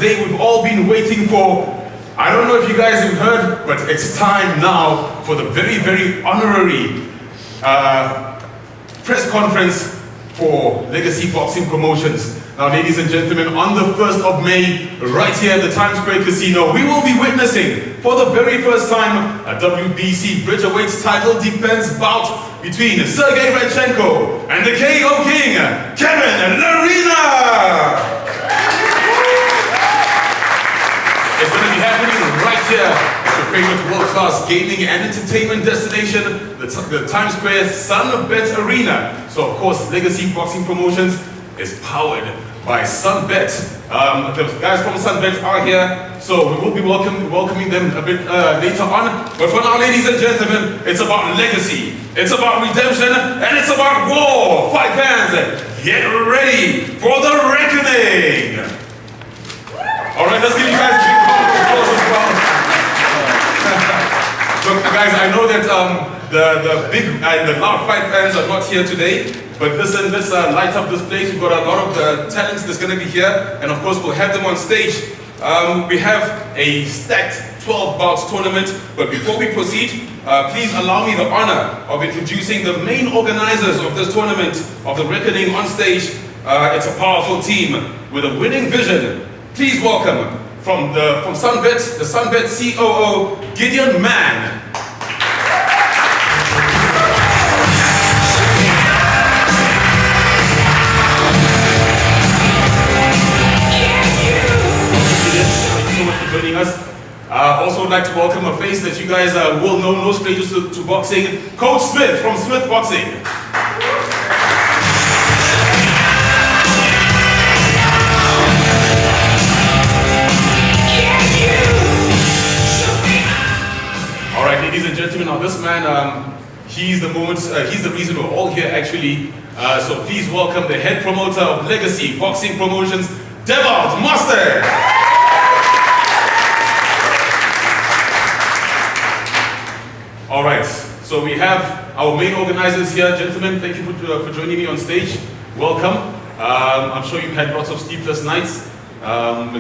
day we've all been waiting for. I don't know if you guys have heard, but it's time now for the very, very honorary press conference for Legacy Boxing Promotions. Now, ladies and gentlemen, on the 1st of May, right here at the Times Square Casino, we will be witnessing, for the very first time, a WBC Bridgerweight title defense bout between Sergey Radchenko and the KO King, Kevin Lerena! It's going to be happening right here at your favorite world-class gaming and entertainment destination, the Times Square Sunbet Arena. So, of course, Legacy Boxing Promotions is powered by Sunbet. The guys from Sunbet are here, so we will be welcoming them a bit later on. But for now, ladies and gentlemen, it's about legacy, it's about redemption, and it's about war. Fight fans, get ready for the reckoning! Alright, let's give you guys a big round of applause as well. Look, guys, I know that the big and the loud fight fans are not here today, but listen, let's light up this place. We've got a lot of talents that's going to be here, and of course we'll have them on stage. We have a stacked 12 bouts tournament, but before we proceed, please allow me the honor of introducing the main organizers of this tournament, of the reckoning on stage. It's a powerful team with a winning vision. Please welcome from Sunbet, the Sunbet COO, Gideon Mann. Joining us. Also would like to welcome a face that you guys will know, no strangers to boxing, Coach Smith from Smith Boxing. All right, ladies and gentlemen, now this man, he's the reason we're all here actually. So please welcome the head promoter of Legacy Boxing Promotions, Devalt Mustard. All right, so we have our main organizers here. Gentlemen, thank you for joining me on stage. Welcome. I'm sure you've had lots of sleepless nights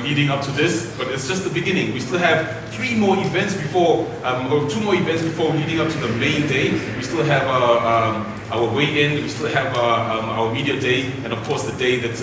leading up to this, but it's just the beginning. We still have 3 more events before, or 2 more events before leading up to the main day. We still have our weigh-in, we still have our media day, and of course the day that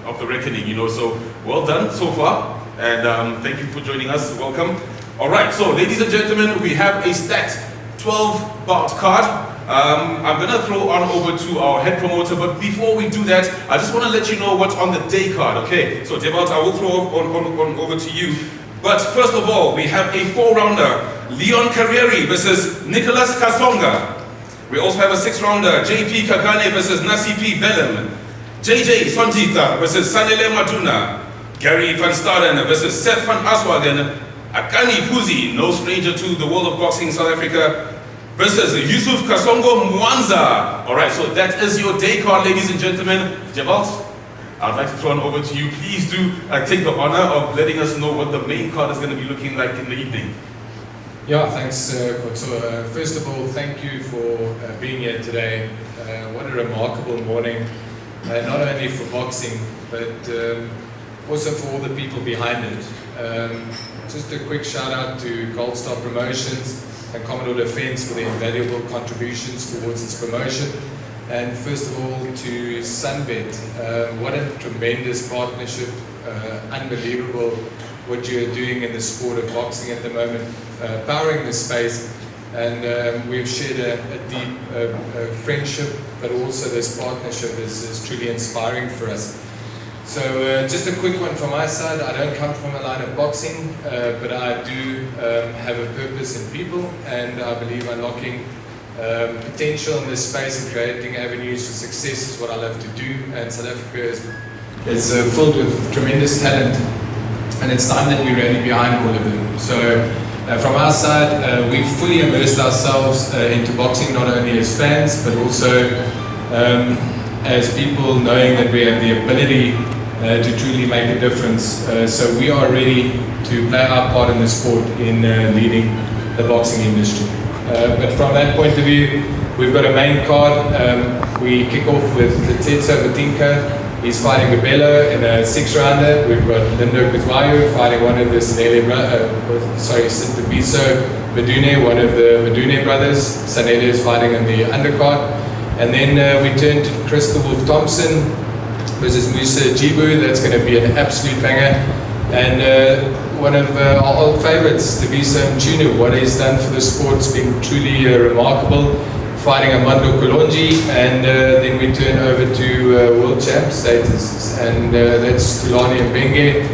of the reckoning, you know. So well done so far, and thank you for joining us. Welcome. All right, so ladies and gentlemen, we have a stacked 12 bout card. I'm gonna throw on over to our head promoter, but before we do that, I just want to let you know what's on the day card, okay? So Devalt, I will throw on over to you. But first of all, we have a 4-rounder, Leon Carrieri versus Nicholas Kasonga. We also have a 6-rounder, JP Kagane versus Nasipi Velem. JJ Sondita versus Sanele Maduna. Gary van Staden versus Seth van Aswagen. Akani Puzi, no stranger to the world of boxing in South Africa, versus Yusuf Kasongo Mwanza. Alright, so that is your day card, ladies and gentlemen. Devalt, I'd like to throw it over to you. Please do take the honor of letting us know what the main card is going to be looking like in the evening. Yeah, thanks, Coach. So, first of all, thank you for being here today. What a remarkable morning, not only for boxing, but also for all the people behind it. Just a quick shout out to Gold Star Promotions and Commodore Defence for their invaluable contributions towards its promotion. And first of all to Sunbet. What a tremendous partnership, unbelievable what you're doing in the sport of boxing at the moment, powering the space. And we've shared a deep friendship, but also this partnership is truly inspiring for us. So just a quick one from my side. I don't come from a line of boxing, but I do have a purpose in people, and I believe unlocking potential in this space and creating avenues for success is what I love to do. And South Africa is filled with tremendous talent, and it's time that we rally behind all of them. So from our side, we've fully immersed ourselves into boxing, not only as fans, but also as people knowing that we have the ability to truly make a difference. So we are ready to play our part in the sport in leading the boxing industry. But from that point of view, we've got a main card. We kick off with Tetsa Butinka He's fighting Gabello in a 6-rounder. We've got Lindo Kuzwayo fighting one of the Sintabiso Madune, one of the Madune brothers. Sanele is fighting in the undercard. And then we turn to Chris the Wolf Thompson versus Musa Jibu. That's going to be an absolute banger. And one of our old favorites, Tabiso Mchunu, what he's done for the sport's been truly remarkable. Fighting Amando Kolonji, and then we turn over to world champ status, and that's Tulani Mbenge,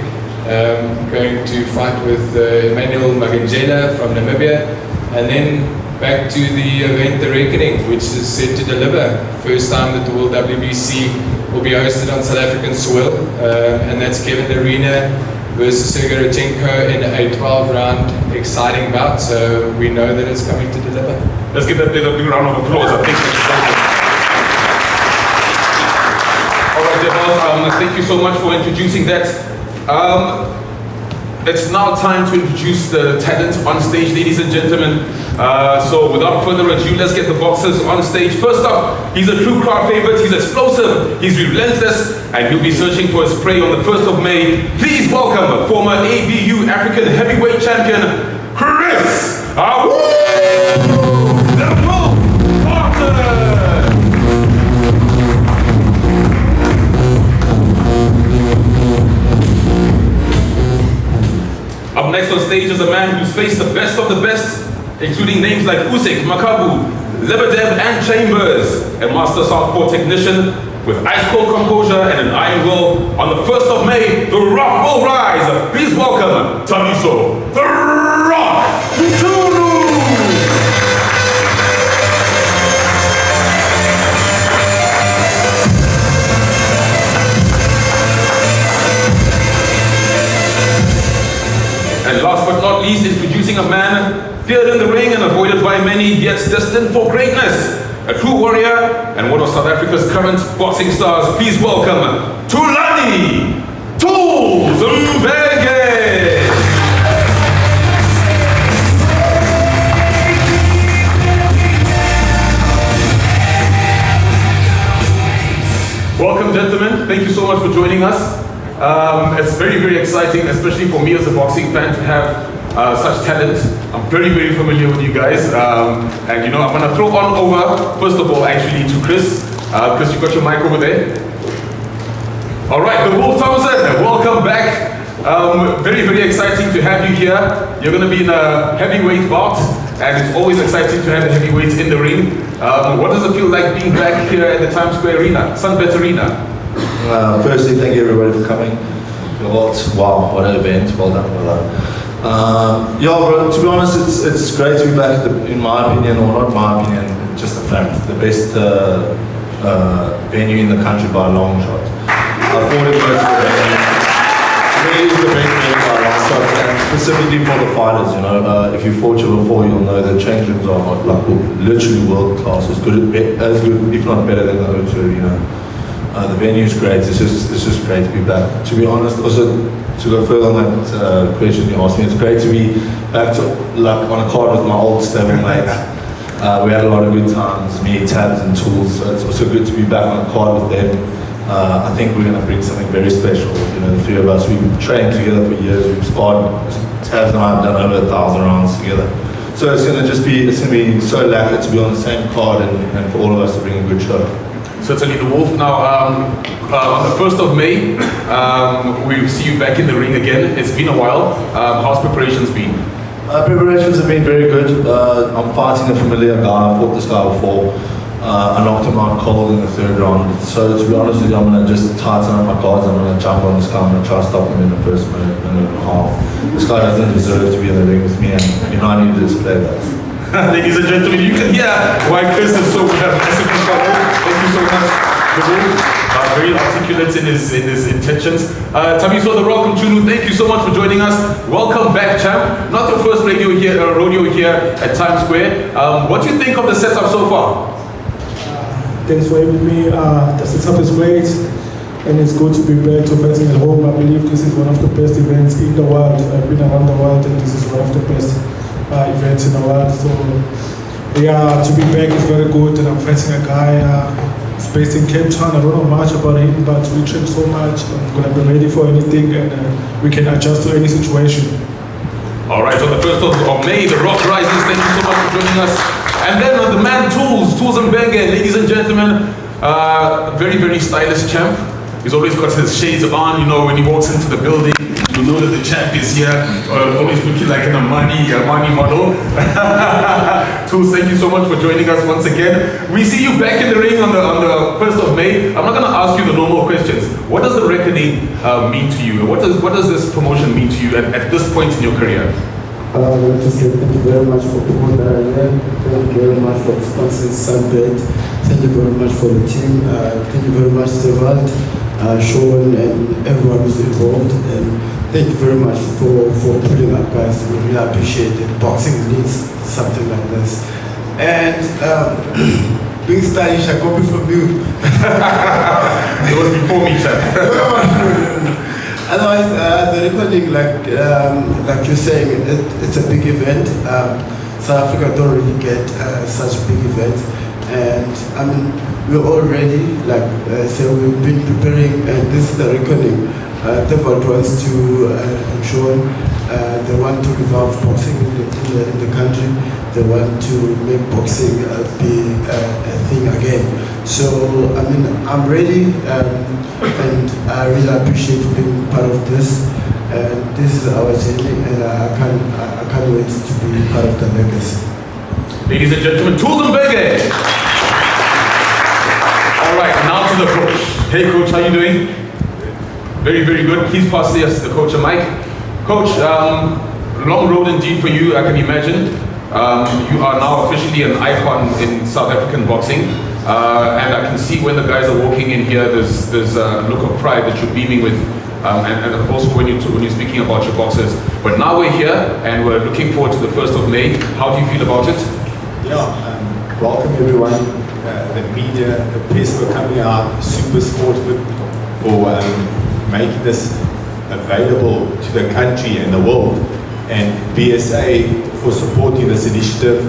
going to fight with Emmanuel Maganjela from Namibia, and then back to the event The Reckoning, which is set to deliver. First time that the World WBC will be hosted on South African soil, and that's Kevin Arena versus Sergey Rodchenko in a 12-round exciting bout, so we know that it's coming to deliver. Let's give that a big round of applause. I think that's all right, Devon, thank you so much for introducing that. It's now time to introduce the talent on stage, ladies and gentlemen. So without further ado, let's get the boxers on stage. First up, he's a true crowd favorite, he's explosive, he's relentless, and he'll be searching for his prey on the 1st of May. Please welcome former ABU African heavyweight champion, Chris the Wolf Thompson. Up next on stage is a man who's faced the best of the best, including names like Usyk, Makabu, Lebedev, and Chambers, a master southpaw technician with ice-cold composure and an iron will. On the 1st of May, the Rock will rise. Please welcome Tabiso, the Rock Mchunu. And last but not least, introducing a man feared in the ring and avoided by many, yet destined for greatness. A true warrior and one of South Africa's current boxing stars. Please welcome Tulani Tools Mbenge. Welcome, gentlemen. Thank you so much for joining us. It's very, very exciting, especially for me as a boxing fan, to have such talent. I'm very, very familiar with you guys. And you know, I'm gonna throw on over, first of all, actually, to Chris. Chris, you got your mic over there? All right, the Wolf Thompson, welcome back. Very, very exciting to have you here. You're gonna be in a heavyweight bout, and it's always exciting to have the heavyweights in the ring. What does it feel like being back here at the Times Square Arena, Sunbet Arena? Firstly, thank you everybody for coming. Wow, what an event, well done, well done. Yeah, bro, to be honest, it's great to be back, in my opinion, or not my opinion, just a fact, the best venue in the country by a long shot. I thought it was the venue. It is the best venue by a long shot, and specifically for the fighters, you know. If you fought you before, you'll know the change rooms are like literally world class, as good, if not better than the O2 Arena. The venue is great. It's just great to be back. To be honest, also to go further on that question you asked me, it's great to be back to like on a card with my old stable mates. We had a lot of good times, me, Tabs, and Tools. So it's also good to be back on a card with them. I think we're going to bring something very special. You know, the three of us, we've trained together for years. We've sparred. Tabs and I have done over 1,000 rounds together. So it's going to be so lacquer to be on the same card and for all of us to bring a good show. Certainly, the Wolf. Now, on the 1st of May, we'll see you back in the ring again. It's been a while. How's preparations been? Preparations have been very good. I'm fighting a familiar guy. I fought this guy before. I knocked him out cold in the 3rd round. So to be honest with you, I'm going to just tighten up my cards. I'm going to jump on this guy. I'm going to try to stop him in the first minute and a half. This guy doesn't deserve to be in the ring with me, and you know I need to display that. Ladies and gentlemen, you can hear why Chris is so good. Thank you so much. Very articulate in his intentions. Tabiso the Rock Mchunu, thank you so much for joining us. Welcome back, champ. Not your first rodeo here at Times Square. What do you think of the setup so far? Thanks for having me. The setup is great, and it's good to be back to fighting at home. I believe this is one of the best events in the world. I've been around the world, and this is one of the best events in the world. So yeah, to be back is very good, and I'm fighting a guy He's based in Cape Town. I don't know much about him, but we train so much. I'm going to be ready for anything, and we can adjust to any situation. All right, on the 1st of May, the Rock Rises, thank you so much for joining us. And then on the man Tools Mbenge, ladies and gentlemen, very, very stylish champ. He's always got his shades on, you know, when he walks into the building, you know that the champ is here, always looking like an Armani model. Tools, thank you so much for joining us once again. We see you back in the ring on the 1st of May. I'm not going to ask you the normal questions. What does the reckoning mean to you? What does this promotion mean to you at this point in your career? I want to say thank you very much for people that are here. Thank you very much for sponsoring Sunbed. Thank you very much for the team. Thank you very much, Stewart, Sean, and everyone who's involved. And thank you very much for putting up, guys. We really appreciate it. Boxing needs something like this. And being stylish, I copy from you. It was before me, sir. Otherwise, the recording, like you're saying, it's a big event. South Africa don't really get such big events, and I mean, we're all ready. So we've been preparing, and this is the recording. Devon wants to ensure they want to revive boxing in the country. They want to make boxing be a thing again. So, I mean, I'm ready, and I really appreciate being part of this. And this is our journey, and I can't wait to be part of the legacy. Ladies and gentlemen, Tools Mbenge. All right, now to the coach. Hey, coach, how you doing? Very, very good. Please pass the coach a mic. Coach, long road indeed for you, I can imagine. You are now officially an icon in South African boxing. And I can see when the guys are walking in here, there's a look of pride that you're beaming with, and also when you're speaking about your boxers. But now we're here, and we're looking forward to the 1st of May. How do you feel about it? Yeah, welcome everyone, the media, the press for coming out, Super Sport for making this available to the country and the world, and BSA for supporting this initiative.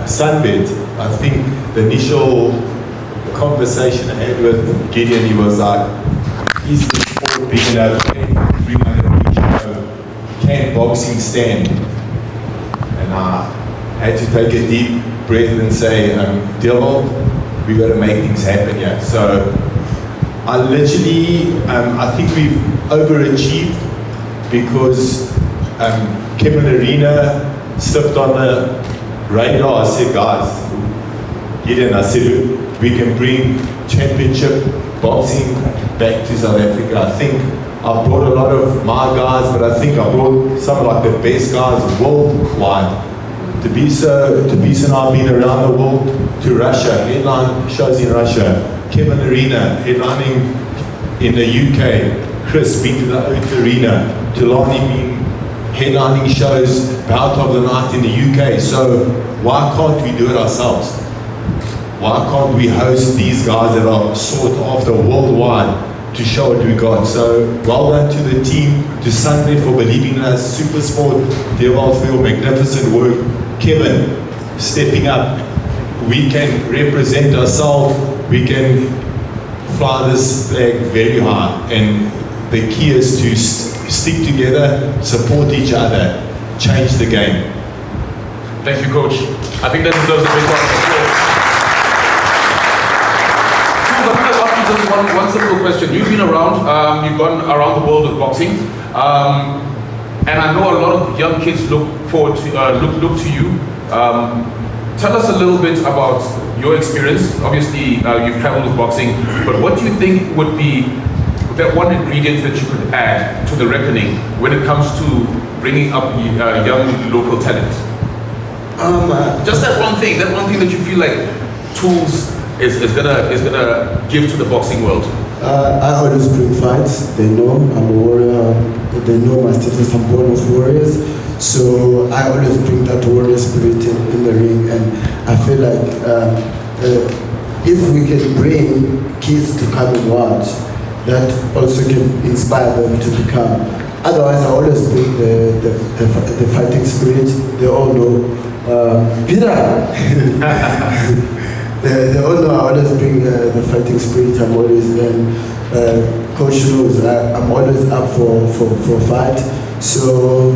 Sunbed, I think the initial conversation I had with Gideon, he was like, is the sport big enough? Can boxing stand? And I had to take a deep breath and say, Dylan, we got to make things happen here. So I literally, I think we've overachieved because Kevin Arena slipped on the radar. I said, guys, Gideon, I said, we can bring championship boxing back to South Africa. I think I brought a lot of my guys, but I think I brought some of like the best guys worldwide. To be so now been around the world, to Russia, headline shows in Russia, Kevin Arena headlining in the UK, Chris been to the O2 Arena, Delani being headlining shows, Bout of the Night in the UK. So why can't we do it ourselves? Why can't we host these guys that are sought after worldwide to show what we got? So well done to the team, to Sunbed for believing in us, Super Sport, Devil, magnificent work. Kevin, stepping up. We can represent ourselves, we can fly this flag very high, and the key is to stick together, support each other, change the game. Thank you, Coach. I think that deserves a big round of applause. I'm going to ask you just one simple question. You've been around, you've gone around the world with boxing, and I know a lot of young kids look forward to, look to you. Tell us a little bit about your experience. Obviously, you've traveled with boxing, but what do you think would be that one ingredient that you could add to the reckoning when it comes to bringing up young local talent? Just that one thing that you feel like Tools is gonna give to the boxing world. I always bring fights. They know I'm a warrior. They know my status. I'm born of warriors. So I always bring that warrior spirit in the ring, and I feel like if we can bring kids to come and watch, that also can inspire them to become. Otherwise, I always bring the fighting spirit. They all know. Peter! they all know I always bring the fighting spirit. I'm always, coach knows I'm always up for fight. So,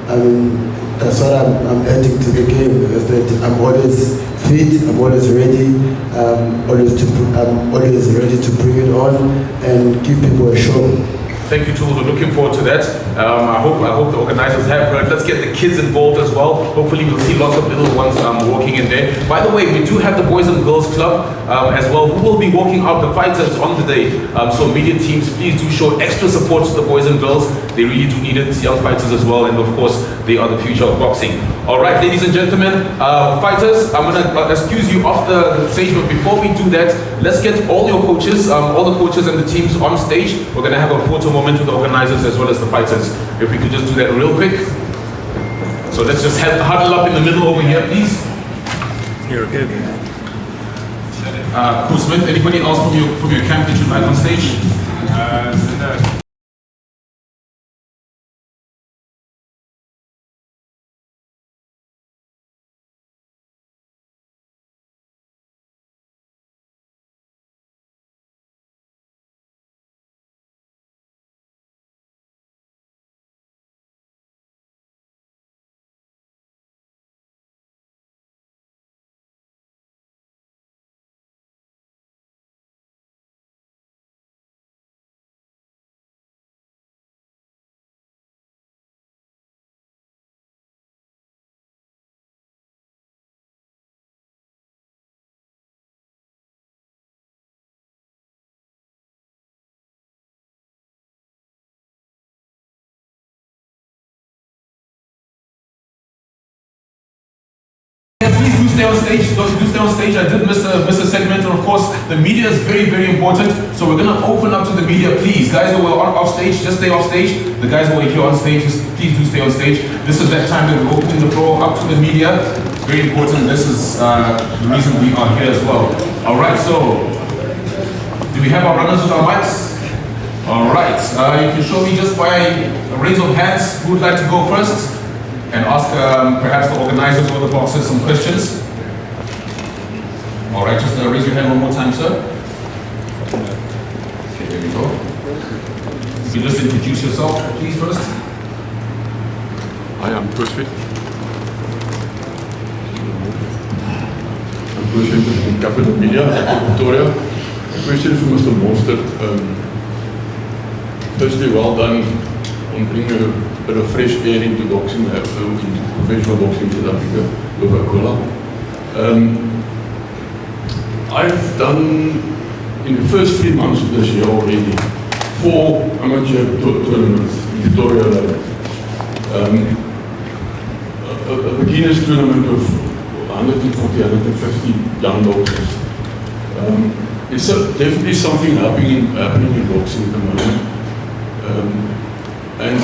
I mean, that's what I'm adding to the game, is that I'm always fit, I'm always ready, I'm always ready to bring it on and give people a show. Thank you, Tools. We're looking forward to that. I hope the organizers have heard. Let's get the kids involved as well. Hopefully we'll see lots of little ones walking in there. By the way, we do have the Boys and Girls Club as well, who will be walking out the fighters on the day. So media teams, please do show extra support to the boys and girls. They really do need it. It's young fighters as well, and of course, they are the future of boxing. All right, ladies and gentlemen, fighters, I'm gonna excuse you off the stage, but before we do that, let's get all your coaches, all the coaches and the teams on stage. We're gonna have a photo moment with the organizers as well as the fighters. If we could just do that real quick. So let's just huddle up in the middle over here, please. You're good. Cool Smith, anybody else from your camp that you'd like on stage? Please do stay on stage. Do stay on stage. I did miss a segment, and of course, the media is very, very important. So we're gonna open up to the media, please. Guys who are off stage, just stay off stage. The guys who are here on stage, please do stay on stage. This is that time that we're opening the floor up to the media. It's very important. This is the reason we are here as well. All right. So, do we have our runners with our mics? All right. You can show me just by a raise of hands who would like to go first, and ask perhaps the organizers or the boxers some questions. All right, just raise your hand one more time, sir. Okay, there we go. You can just introduce yourself, please, first. Hi, I'm CrossFit. I'm CrossFit from Capital Media, Victoria. A question for Mr. Monster. Firstly, well done on bringing a bit of fresh air into boxing, into professional boxing in South Africa, with Coca-Cola. I've done, in the first 3 months of this year already, 4 amateur tournaments in Victoria alone. A beginner's tournament of 140, 150 young boxers. It's definitely something happening in boxing at the moment. And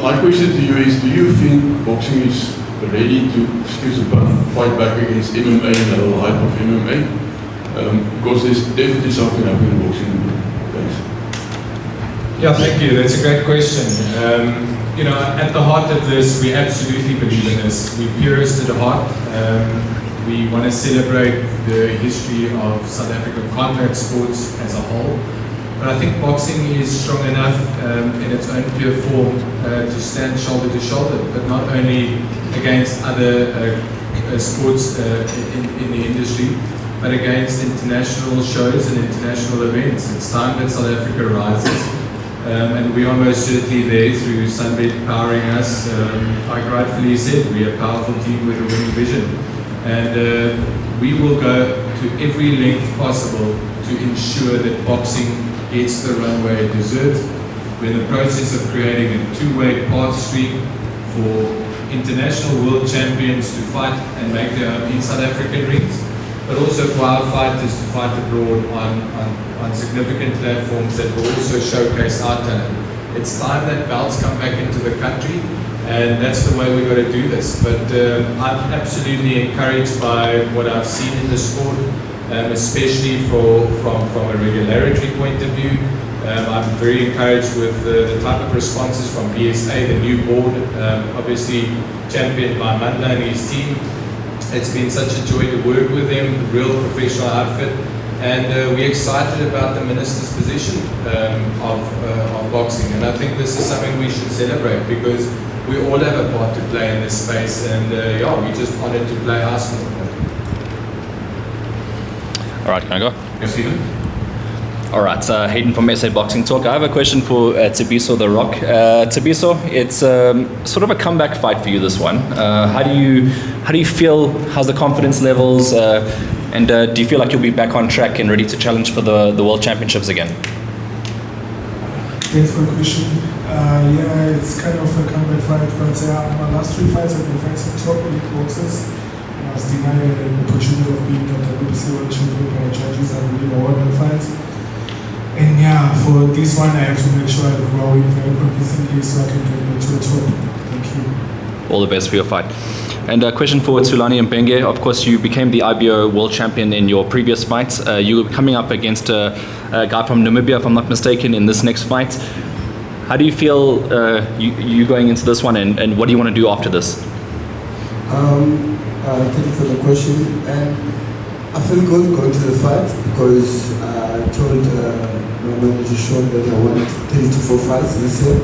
my question to you is, do you think boxing is ready to, excuse the pun, fight back against MMA and the whole hype of MMA? Because there's definitely something happening in boxing. Thanks. Yeah, thank you. That's a great question. You know, at the heart of this, we absolutely believe in this. We're purists at the heart. We want to celebrate the history of South African contact sports as a whole. But I think boxing is strong enough in its own pure form to stand shoulder to shoulder, but not only against other sports in the industry, but against international shows and international events. It's time that South Africa rises, and we are most certainly there through Sunbet powering us. Like rightfully said, we are a powerful team with a winning vision, and we will go to every length possible to ensure that boxing gets the runway it deserves. We're in the process of creating a two-way path stream for international world champions to fight and make their own in South African rings, but also for our fighters to fight abroad on significant platforms that will also showcase our talent. It's time that belts come back into the country, and that's the way we've got to do this. But I'm absolutely encouraged by what I've seen in the sport, especially from a regulatory point of view. I'm very encouraged with the type of responses from BSA, the new board, obviously championed by Mandla and his team. It's been such a joy to work with them, real professional outfit, and we're excited about the minister's position of boxing. And I think this is something we should celebrate because we all have a part to play in this space, and yeah, we're just honored to play Arsenal. All right, can I go? Yes, Stephen? All right, Hayden from SA Boxing Talk. I have a question for Thabiso The Rock. Thabiso, it's sort of a comeback fight for you, this one. How do you feel? How's the confidence levels? And do you feel like you'll be back on track and ready to challenge for the World Championships again? Thanks for the question. Yeah, it's kind of a comeback fight, but my last 3 fights have been fighting top elite boxers. I was denied an opportunity of being the WBC World Champion by judges. I believe I won that fight. And yeah, for this one, I have to make sure I grow in very convincingly so I can get back to the top. Thank you. All the best for your fight. And a question for Thulani Mbenge. Of course, you became the IBO World Champion in your previous fights. You were coming up against a guy from Namibia, if I'm not mistaken, in this next fight. How do you feel you going into this one, and what do you want to do after this? Thank you for the question. And I feel good going to the fight because I told my manager Sean that I want 3 to 4 fights this year.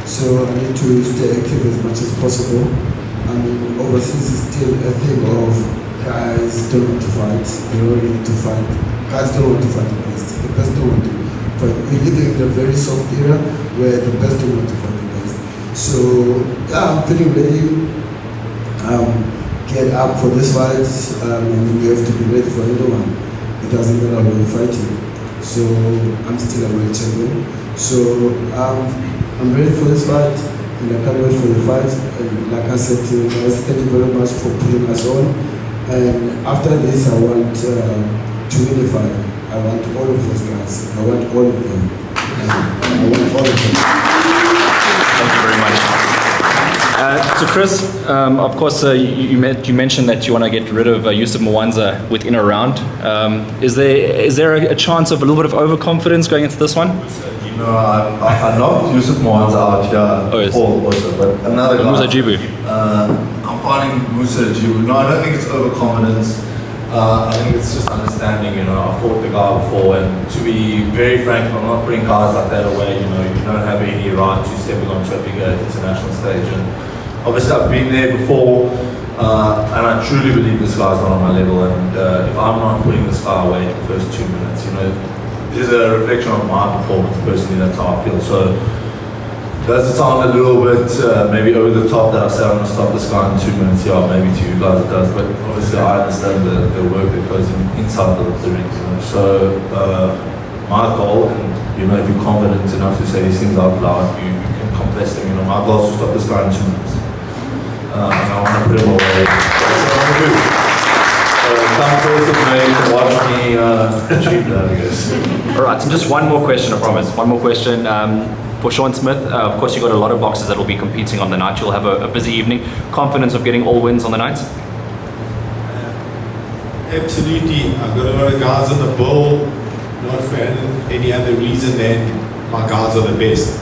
So I need to stay active as much as possible. I mean, overseas is still a thing of guys don't want to fight, they don't really need to fight. Guys don't want to fight the best don't want to fight. We're living in a very soft era where the best don't want to fight the best. So yeah, I'm feeling ready. Get up for this fight, and you have to be ready for anyone. It doesn't matter who you're fighting. So I'm still a world champion. So I'm ready for this fight, and I can't wait for the fight. And like I said to you guys, thank you very much for putting us on. And after this, I want to win the fight. I want all of those guys. I want all of them. I want all of them. Thank you very much. So Chris, of course, you mentioned that you want to get rid of Yusuf Mwanza within a round. Is there a chance of a little bit of overconfidence going into this one? You know, I knocked Yusuf Mwanza out here before also, but another guy. Musa Jibu. I'm fighting Musa Jibu. No, I don't think it's overconfidence. I think it's just understanding, you know, I fought the guy before, and to be very frank, I'm not putting guys like that away, you know, you don't have any right to stepping onto a bigger international stage. And obviously I've been there before, and I truly believe this guy's not on my level, and if I'm not putting this guy away in the first 2 minutes, you know, it is a reflection of my performance personally, that's how I feel. So does it sound a little bit maybe over the top that I say I'm going to stop this guy in 2 minutes? Yeah, maybe to you guys it does, but obviously I understand the work that goes inside the ring, you know. So my goal, and you know, if you're confident enough to say these things out loud, you can compress them. You know, my goal is to stop this guy in 2 minutes. And I want to put him away. That's what I want to do. Some person may watch me achieve that, I guess. All right, so just one more question, I promise. One more question. For Sean Smith, of course, you've got a lot of boxers that will be competing on the night. You'll have a busy evening. Confidence of getting all wins on the night? Absolutely. I've got a lot of guys on the bill, not for any other reason than my guys are the best.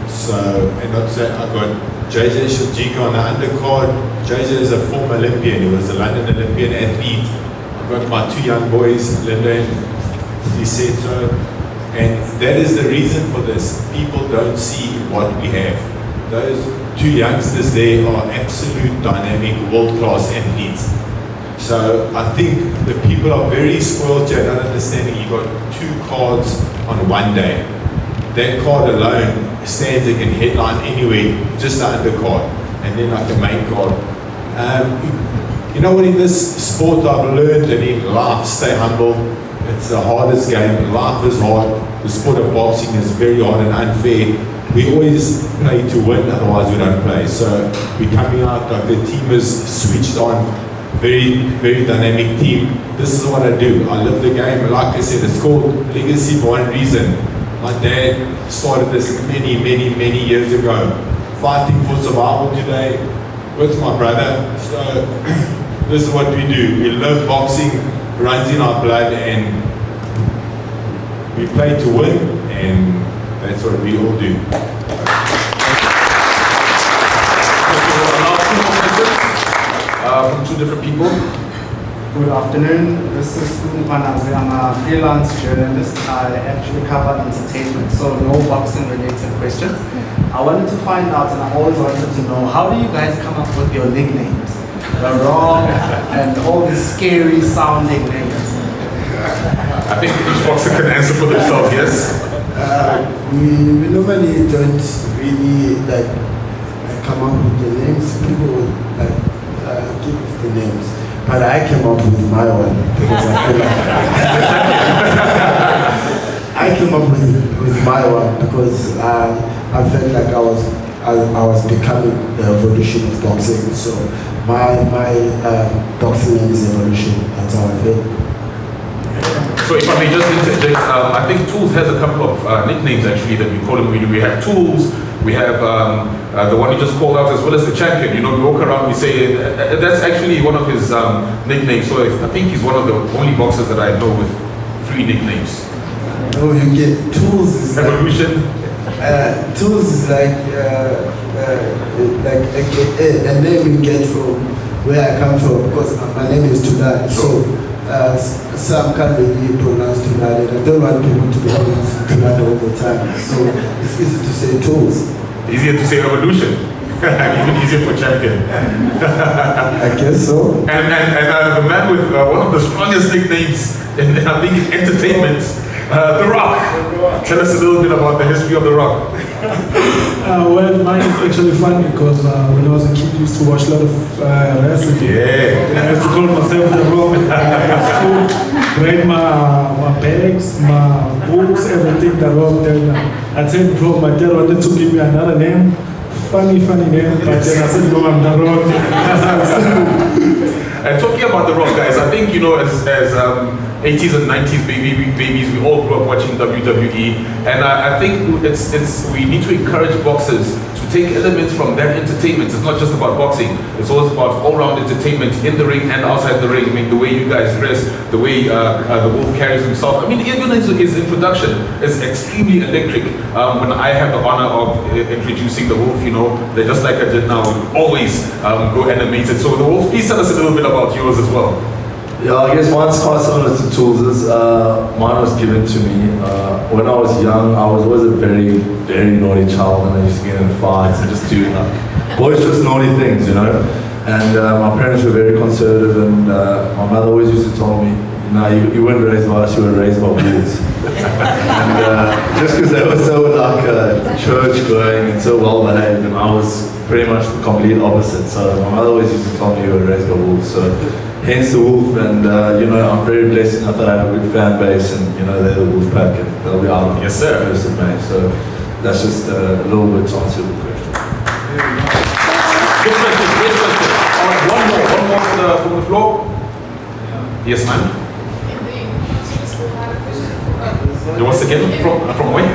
So, and not say I've got JJ Shajika on the undercard. JJ is a former Olympian. He was a London Olympian athlete. I've got my 2 young boys, Linda and Liseto. And that is the reason for this. People don't see what we have. Those 2 youngsters there are absolute dynamic, world-class athletes. So I think the people are very spoiled here, not understanding you got 2 cards on one day. That card alone stands that can headline anywhere, just the undercard, and then like the main card. You know what, in this sport I've learned, and in life, stay humble. It's the hardest game. Life is hard. The sport of boxing is very hard and unfair. We always play to win, otherwise we don't play. So we're coming out, like the team is switched on, very, very dynamic team. This is what I do. I live the game. Like I said, it's called legacy for one reason. My dad started this many, many, many years ago. Fighting for survival today with my brother. So this is what we do. We love boxing. Runs in our blood, and we play to win, and that's what we all do. From from two different people. Good afternoon. This is Manazi. I'm a freelance journalist. I actually cover entertainment, so no boxing related questions. I wanted to find out, and I always wanted to know, how do you guys come up with your nicknames? The Rock and all these scary sounding names. I think each boxer can answer for themselves, yes? We normally don't really come up with the names. People would give us the names. But I came up with my one because I feel like I came up with my one because I felt like I was becoming the evolution of boxing. So my boxing name is Evolution. That's how I feel. So if I may just interject, I think Tools has a couple of nicknames actually that we call him. We have Tools, we have the one you just called out, as well as the Champion. You know, we walk around, we say, that's actually one of his nicknames. So I think he's one of the only boxers that I know with 3 nicknames. Oh, you get Tools is Evolution. Tools is like a name you get from where I come from, because my name is Tulani. So some can't really pronounce Tulani. I don't want people to pronounce Tulani all the time. So it's easy to say Tools. Easier to say Evolution. Even easier for Champion. I guess so. And the man with one of the strongest nicknames in, I think, in entertainment, The Rock. Tell us a little bit about the history of The Rock. Well, mine is actually funny because when I was a kid, I used to watch a lot of wrestling. Yeah. I used to call myself The Rock. I used to bring my bags, my books, everything The Rock. Then I said, bro, my dad wanted to give me another name. Funny name, but then I said, no, I'm The Rock. And talking about The Rock, guys, I think, you know, as 80s and 90s babies, we all grew up watching WWE, and I think we need to encourage boxers to take elements from their entertainment. It's not just about boxing; it's also about all-round entertainment in the ring and outside the ring. I mean, the way you guys dress, the way the Wolf carries himself. I mean, even his introduction is extremely electric. When I have the honor of introducing the Wolf, you know, they're just like I did now, always go animated. So the Wolf, please tell us a little bit about yours as well. Yeah, I guess mine's quite similar to Tools'. Mine was given to me when I was young. I was always a very, very naughty child, and I used to get in fights and just do boisterous naughty things, you know. And my parents were very conservative, and my mother always used to tell me, "No, you weren't raised by us; you were raised by wolves." And just because they were so church going and so well behaved, and I was pretty much the complete opposite. So my mother always used to tell me you were raised by wolves. So hence the Wolf, and you know, I'm very blessed enough that I have a good fan base, and you know, they're the Wolf pack, and they'll be out on Yes, sir. the 1st of May. So that's just a little bit to answer the question. Good question. All right, one more from the floor. Yes, ma'am. Once again, from where?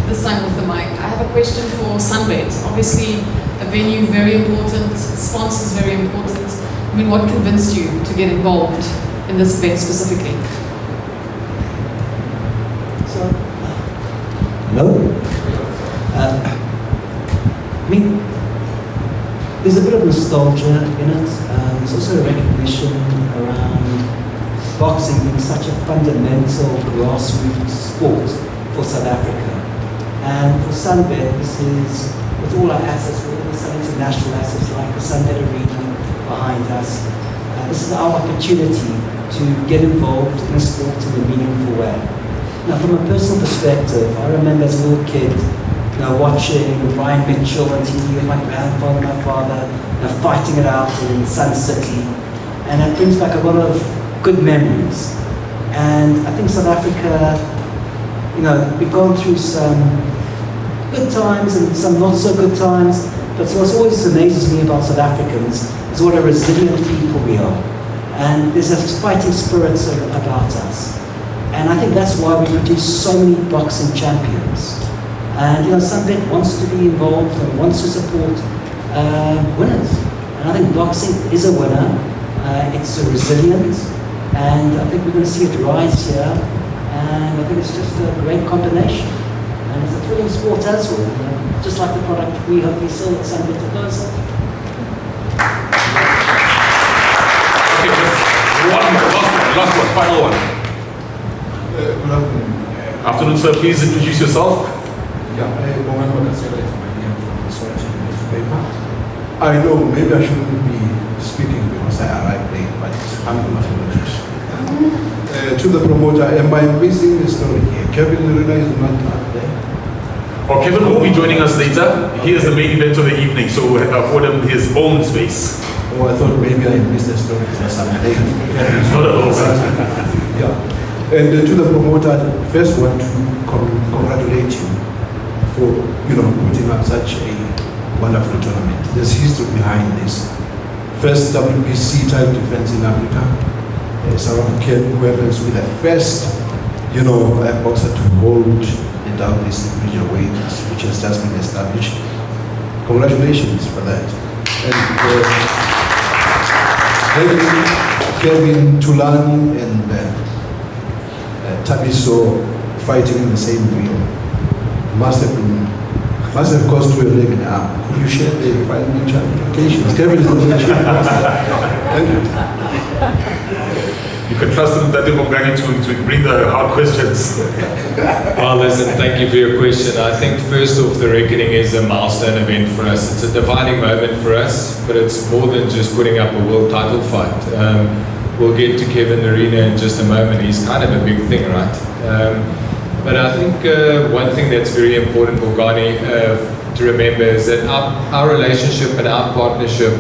This time with the mic. I have a question for Sunbet. Obviously, a venue very important, sponsors very important. I mean, what convinced you to get involved in this event specifically? So, hello? I mean, there's a bit of nostalgia in it. There's also a recognition around boxing being such a fundamental grassroots sport for South Africa. And for Sunbet, this is, with all our assets, with all some international assets like the Sunbet Arena behind us, this is our opportunity to get involved in a sport in a meaningful way. Now, from a personal perspective, I remember as a little kid, you know, watching Brian Mitchell on TV with my grandfather and my father, you know, fighting it out in Sun City, and it brings back a lot of good memories. And I think South Africa, you know, we've gone through some good times and some not so good times, but what always amazes me about South Africans is what a resilient people we are. And there's a fighting spirit about us. And I think that's why we produce so many boxing champions. And you know, Sunbet wants to be involved and wants to support winners. And I think boxing is a winner. It's a resilient, and I think we're going to see it rise here. And I think it's just a great combination. And it's a thrilling sport as well, just like the product we hope we sell at Sunbet to those. Last one, final one. Good afternoon. Afternoon, sir. Please introduce yourself. Yeah, I know maybe I shouldn't be speaking because I arrived late, but I'm my apologies. To the promoter, am I missing the story here? Kevin Luna is not up there. Or Kevin will be joining us later. He is the main event of the evening, so we'll afford him his own space. Oh, I thought maybe I missed the story because I'm late. Not at all, sir. Yeah. And to the promoter, first want to congratulate you for putting up such a wonderful tournament. There's history behind this. First WBC title defense in Africa. South African weapons with the first, boxer to hold the WBC regional weight, which has just been established. Congratulations for that. And Kevin Tulani and Tabiso fighting in the same ring must have cost you a leg and arm. Could you share the fighting implications? Kevin is not mentioned. Thank you. You can trust him that to bring the hard questions. Well, listen, thank you for your question. I think first off, the reckoning is a milestone event for us. It's a defining moment for us, but it's more than just putting up a world title fight. We'll get to Kevin Arena in just a moment. He's kind of a big thing, right? But I think one thing that's very important for Ghani to remember is that our relationship and our partnership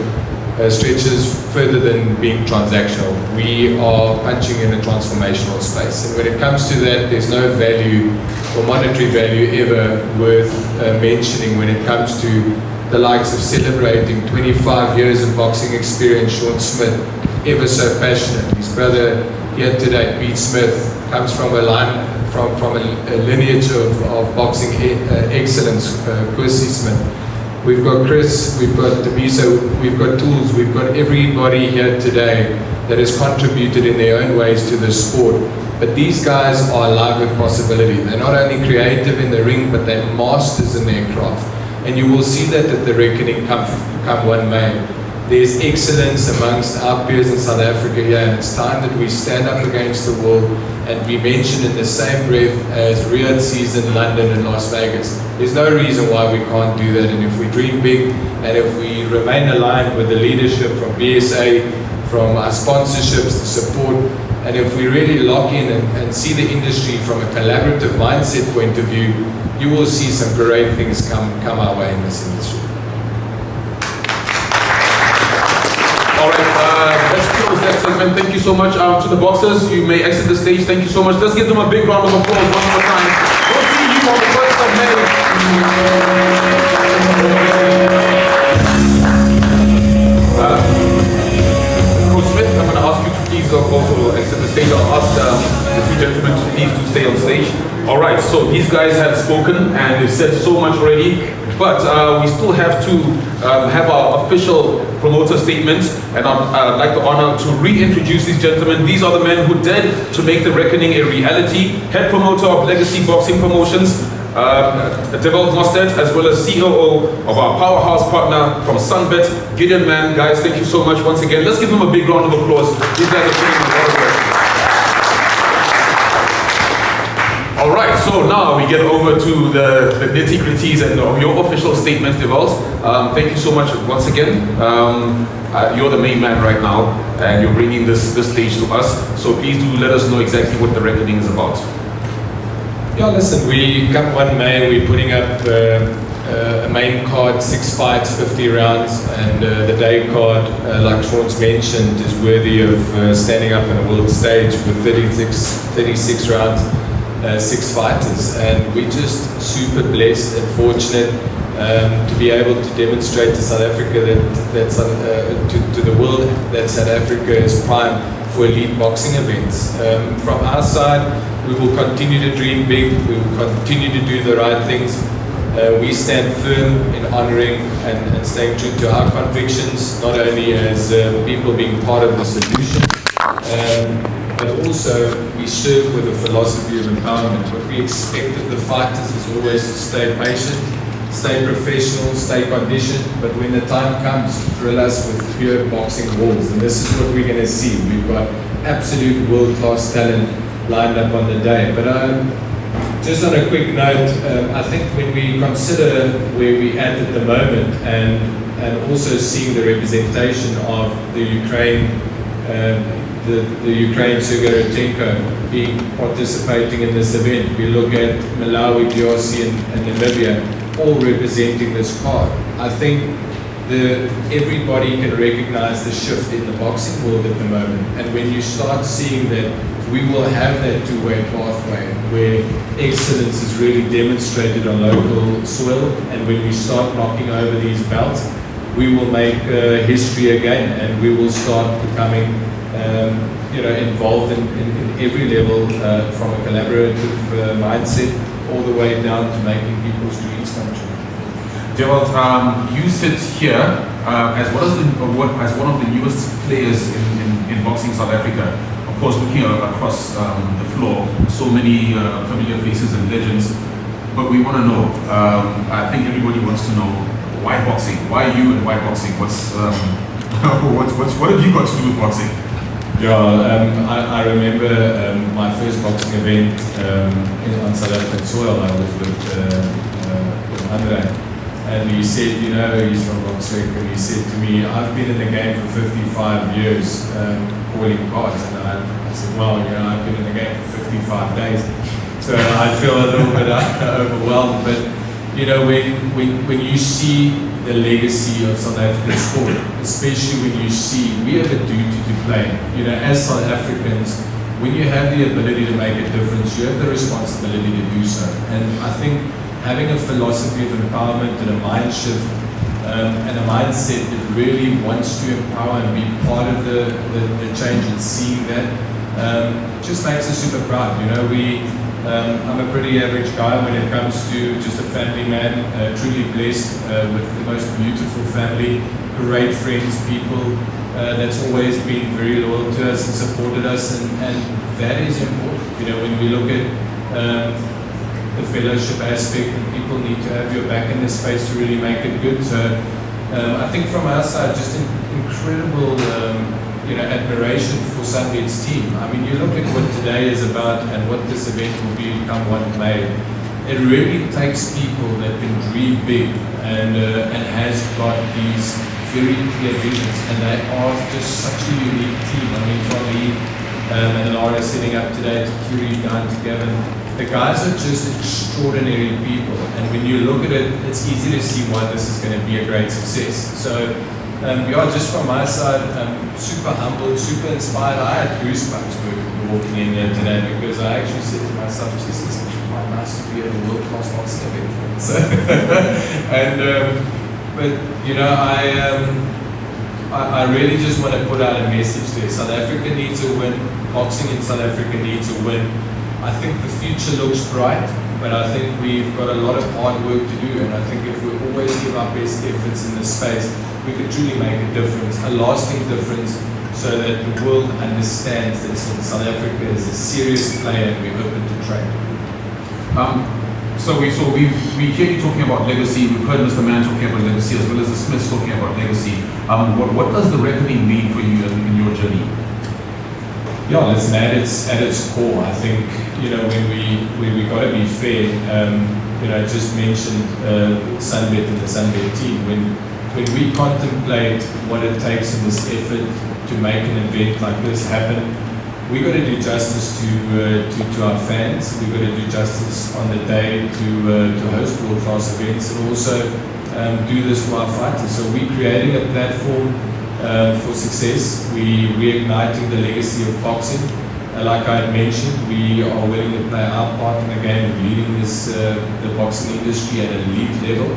stretches further than being transactional. We are punching in a transformational space. And when it comes to that, there's no value or monetary value ever worth mentioning when it comes to the likes of celebrating 25 years of boxing experience. Sean Smith, ever so passionate. His brother here today, Pete Smith, comes from a line, from a lineage of boxing excellence, Percy Smith. We've got Chris, we've got Tabiso, we've got Tools, we've got everybody here today that has contributed in their own ways to the sport. But these guys are alive with possibility. They're not only creative in the ring, but they're masters in their craft. And you will see that at the reckoning come one May. There's excellence amongst our peers in South Africa here, and it's time that we stand up against the world and be mentioned in the same breath as Riyadh season, London and Las Vegas. There's no reason why we can't do that, and if we dream big and if we remain aligned with the leadership from BSA, from our sponsorships, the support, and if we really lock in and see the industry from a collaborative mindset point of view, you will see some great things come our way in this industry. All right, let's close that segment. Thank you so much to the boxers. You may exit the stage. Thank you so much. Let's give them a big round of applause one more time. We'll see you on the 1st of May. Coach Smith, I'm going to ask you to please also exit the stage. I'll ask the two gentlemen to please to stay on stage. All right, so these guys have spoken and they've said so much already, but we still have to have our official promoter statement, and I'd like the honor to reintroduce these gentlemen. These are the men who dared to make the reckoning a reality. Head promoter of Legacy Boxing Promotions, Devil Mostert, as well as COO of our powerhouse partner from Sunbet, Gideon Mann. Guys, thank you so much once again. Let's give them a big round of applause. These guys are putting in a lot of work. All right, so now we get over to the nitty-gritties and your official statements, Devils. Thank you so much once again. You're the main man right now, and you're bringing this stage to us. So please do let us know exactly what the reckoning is about. Yeah, listen, we come 1 May, we're putting up a main card, 6 fights, 50 rounds, and the day card, like Sean's mentioned, is worthy of standing up on a world stage with 36 rounds. 6 fighters, and we're just super blessed and fortunate to be able to demonstrate to South Africa to the world that South Africa is prime for elite boxing events. From our side, we will continue to dream big, we will continue to do the right things. We stand firm in honoring and staying true to our convictions, not only as people being part of the solution, but also we serve with a philosophy of empowerment. What we expect of the fighters is always to stay patient, stay professional, stay conditioned, but when the time comes, drill us with pure boxing walls. And this is what we're going to see. We've got absolute world-class talent lined up on the day. But just on a quick note, I think when we consider where we're at the moment and also seeing the representation of the Ukraine, the Ukraine Sigaretenko being participating in this event, we look at Malawi, DRC and Namibia all representing this card. I think everybody can recognize the shift in the boxing world at the moment, and when you start seeing that we will have that two-way pathway where excellence is really demonstrated on local soil, and when we start knocking over these belts, we will make history again, and we will start becoming involved in every level, from a collaborative mindset all the way down to making people's dreams come true. Gerald, you sit here as one of the newest players in boxing South Africa. Of course, looking across the floor, so many familiar faces and legends. But we want to know, I think everybody wants to know, why boxing? Why you and why boxing? What have you got to do with boxing? Yeah, I remember my first boxing event on South African soil. I was with Andre, and he said, he's from Boxing, and he said to me, I've been in the game for 55 years calling cards, and I said, well, I've been in the game for 55 days, so I feel a little bit overwhelmed. But when you see the legacy of South African sport, especially when you see we have a duty to play. As South Africans, when you have the ability to make a difference, you have the responsibility to do so. And I think having a philosophy of empowerment and a mind shift and a mindset that really wants to empower and be part of the change and seeing that just makes us super proud. I'm a pretty average guy when it comes to just a family man, truly blessed with the most beautiful family, great friends, people that's always been very loyal to us and supported us, and that is important. When we look at the fellowship aspect, and people need to have your back in this space to really make it good. So I think from our side, just incredible admiration for Sunbet's team. I mean, you look at what today is about and what this event will become one May. It really takes people that can dream big and has got these very clear visions, and they are just such a unique team. I mean, from me and Laura sitting up today to Curie down to Gavin, the guys are just extraordinary people, and when you look at it, it's easy to see why this is going to be a great success. So just from my side, super humbled, super inspired. I had goosebumps walking in here today, because I actually said to myself, Jesus, it's actually quite nice to be at a world-class boxing event. So, I really just want to put out a message there. South Africa needs to win. Boxing in South Africa needs to win. I think the future looks bright, but I think we've got a lot of hard work to do, and I think if we always give our best efforts in this space, we can truly make a difference, a lasting difference, so that the world understands that South Africa is a serious player and we're open to train. So we hear you talking about legacy. We've heard Mr. Mann talking about legacy, as well as the Smiths talking about legacy. What does the reckoning mean for you in your journey? Yeah, listen, at its core, I think, when we got to be fair, I just mentioned Sunbet and the Sunbet team. When we contemplate what it takes in this effort to make an event like this happen, we got to do justice to our fans. We got to do justice on the day to host world-class events, and also do this for our fighters. So we're creating a platform for success. We're reigniting the legacy of boxing. Like I had mentioned, we are willing to play our part in the game of leading the boxing industry at an elite level.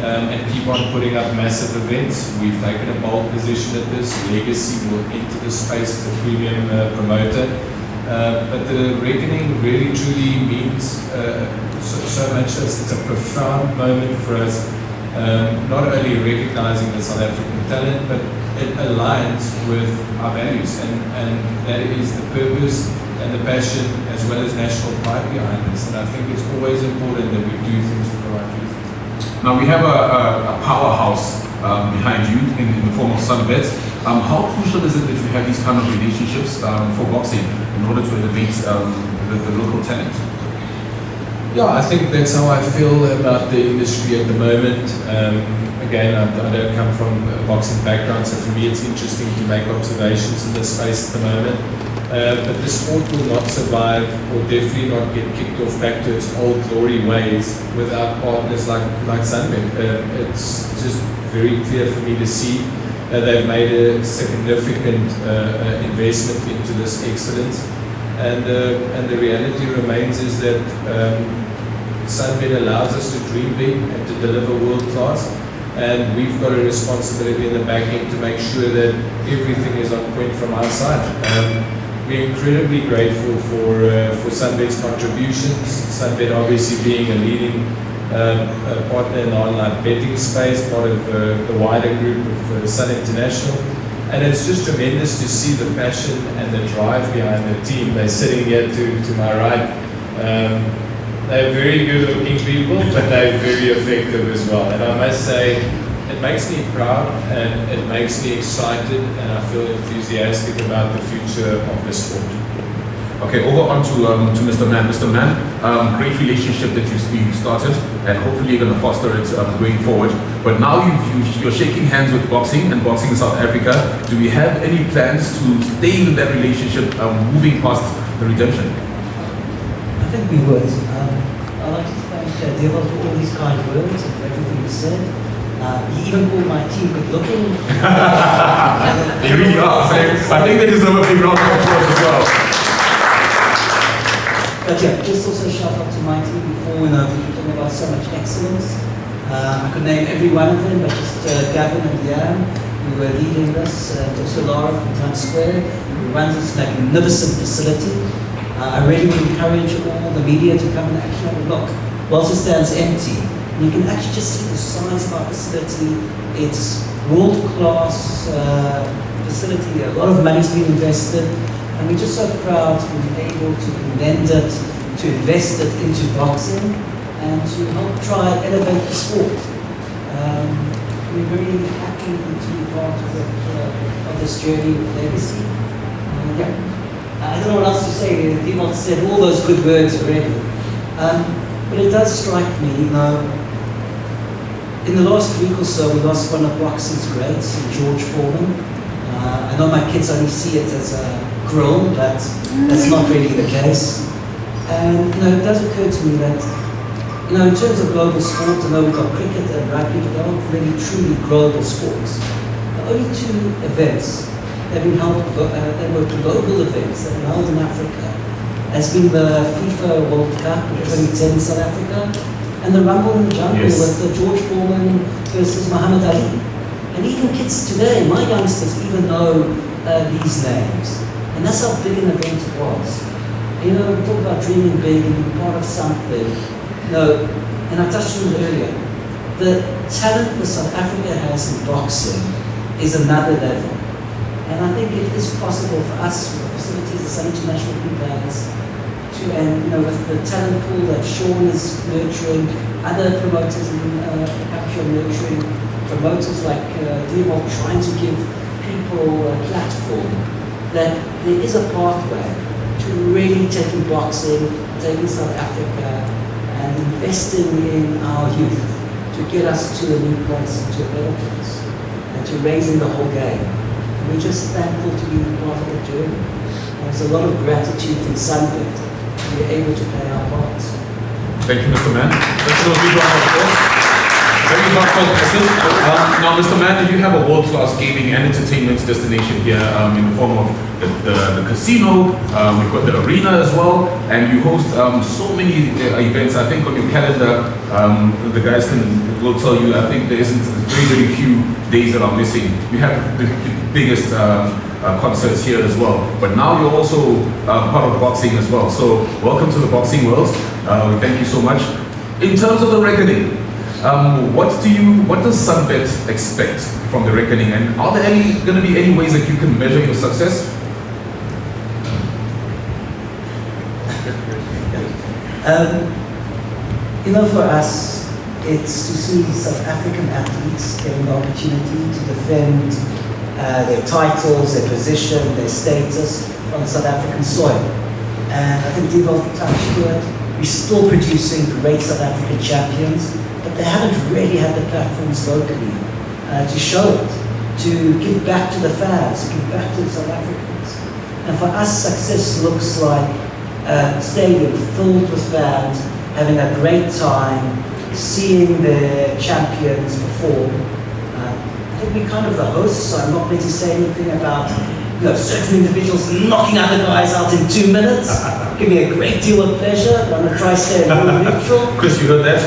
And keep on putting up massive events. We've taken a bold position at this. Legacy will enter the space as a premium promoter. But the reckoning really truly means so much. It's a profound moment for us, not only recognizing the South African talent, but it aligns with our values. And that is the purpose and the passion, as well as national pride behind this. And I think it's always important that we do things for the right reason. Now we have a powerhouse behind you in the form of Sunbet. How crucial is it that you have these kind of relationships for boxing in order to elevate the local talent? Yeah, I think that's how I feel about the industry at the moment. Again, I don't come from a boxing background, so for me it's interesting to make observations in this space at the moment. But the sport will not survive, or definitely not get kicked off back to its old glory ways without partners like Sunbet. It's just very clear for me to see they've made a significant investment into this excellence. And the reality remains is that Sunbet allows us to dream big and to deliver world class, and we've got a responsibility in the back end to make sure that everything is on point from our side. We're incredibly grateful for Sunbet's contributions. Sunbet obviously being a leading partner in the online betting space, part of the wider group of Sun International. And it's just tremendous to see the passion and the drive behind the team. They're sitting here to my right. They're very good looking people, but they're very effective as well. And I must say, it makes me proud and it makes me excited, and I feel enthusiastic about the future of the sport. Okay, over on to Mr. Mann. Mr. Mann, great relationship that you've started, and hopefully you're going to foster it going forward. But now you're shaking hands with boxing and boxing in South Africa. Do we have any plans to stay in that relationship, moving past the redemption? I think we would. I'd like to thank Devil for all these kind words and for everything he said. He even called my team good looking. They really are. I think they deserve a big round of applause as well. But yeah, just also shout out to my team before when I was talking about so much excellence. I could name every one of them, but just Gavin and Deanne, who were leading this, and also Laura from Times Square, who runs this magnificent facility. I really would encourage all the media to come and actually have a look. Whilst it stands empty, you can actually just see the size of our facility. It's world-class facility. A lot of money's been invested, and we're just so proud to be able to lend it, to invest it into boxing, and to help try and elevate the sport. We're very happy to be part of this journey with Legacy. Yeah. I don't know what else to say. People said all those good words already. But it does strike me, you know, in the last week or so, we lost one of boxing's greats, George Foreman. I know my kids only see it as a grill, but that's not really the case. And, you know, it does occur to me that, you know, in terms of global sport, I know we've got cricket and rugby, but they're not really truly global sports. The only two events that have been held, that were global events that were held in Africa has been the FIFA World Cup in 2010 in South Africa, and the Rumble in the Jungle with the George Foreman versus Muhammad Ali. And even kids today, my youngsters even know these names. And that's how big an event it was. You know, we talk about dreaming big and being part of something. You know, and I touched on it earlier. The talent that South Africa has in boxing is another level. And I think it is possible for us, with the facilities the Sun International Group has, and you know, with the talent pool that Sean is nurturing, other promoters in the country are nurturing, promoters like Devon trying to give people a platform, that there is a pathway to really taking boxing, taking South Africa, and investing in our youth to get us to a new place, to a better place, and to raising the whole game. And we're just thankful to be part of the journey. And there's a lot of gratitude from Sunbet. We're able to play our parts. Thank you, Mr. Mann. Let's do a big round of applause. Very heartfelt message. Now, Mr. Mann, you have a world-class gaming and entertainment destination here in the form of the casino. We've got the arena as well, and you host so many events. I think on your calendar, the guys will tell you. I think there isn't very few days that are missing. You have the biggest concerts here as well. But now you're also part of boxing as well. So welcome to the boxing world. We thank you so much. In terms of the reckoning, what does Sunbet expect from the reckoning, and are there going to be any ways that you can measure your success? You know, for us, It's to see South African athletes getting the opportunity to defend their titles, their position, their status on South African soil. And I think Deval touched to it. We're still producing great South African champions, but they haven't really had the platforms locally to show it, to give back to the fans, to give back to the South Africans. And for us, success looks like a stadium filled with fans, having a great time, seeing the champions perform. I think we're kind of the hosts, so I'm not going to say anything about certain individuals knocking other guys out in 2 minutes. Give me a great deal of pleasure, but I'm going to try to stay more neutral. Chris, you heard that?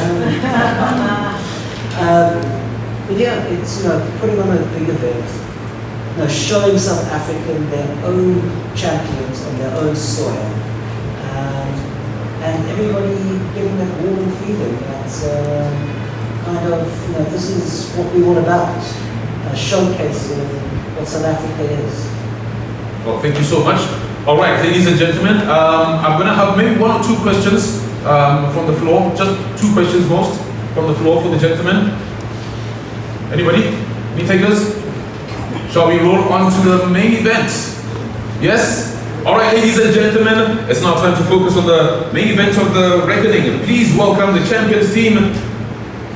But yeah, it's putting on a big event, showing South African their own champions on their own soil, and everybody getting that warm feeling that's kind of, this is what we want about, showcasing what South Africa is. Well, thank you so much. All right, ladies and gentlemen, I'm going to have maybe 1 or 2 questions from the floor, just 2 questions most from the floor for the gentlemen. Anybody? Any takers? Shall we roll on to the main event? Yes? All right, ladies and gentlemen, it's now time to focus on the main event of the reckoning. Please welcome the champions team.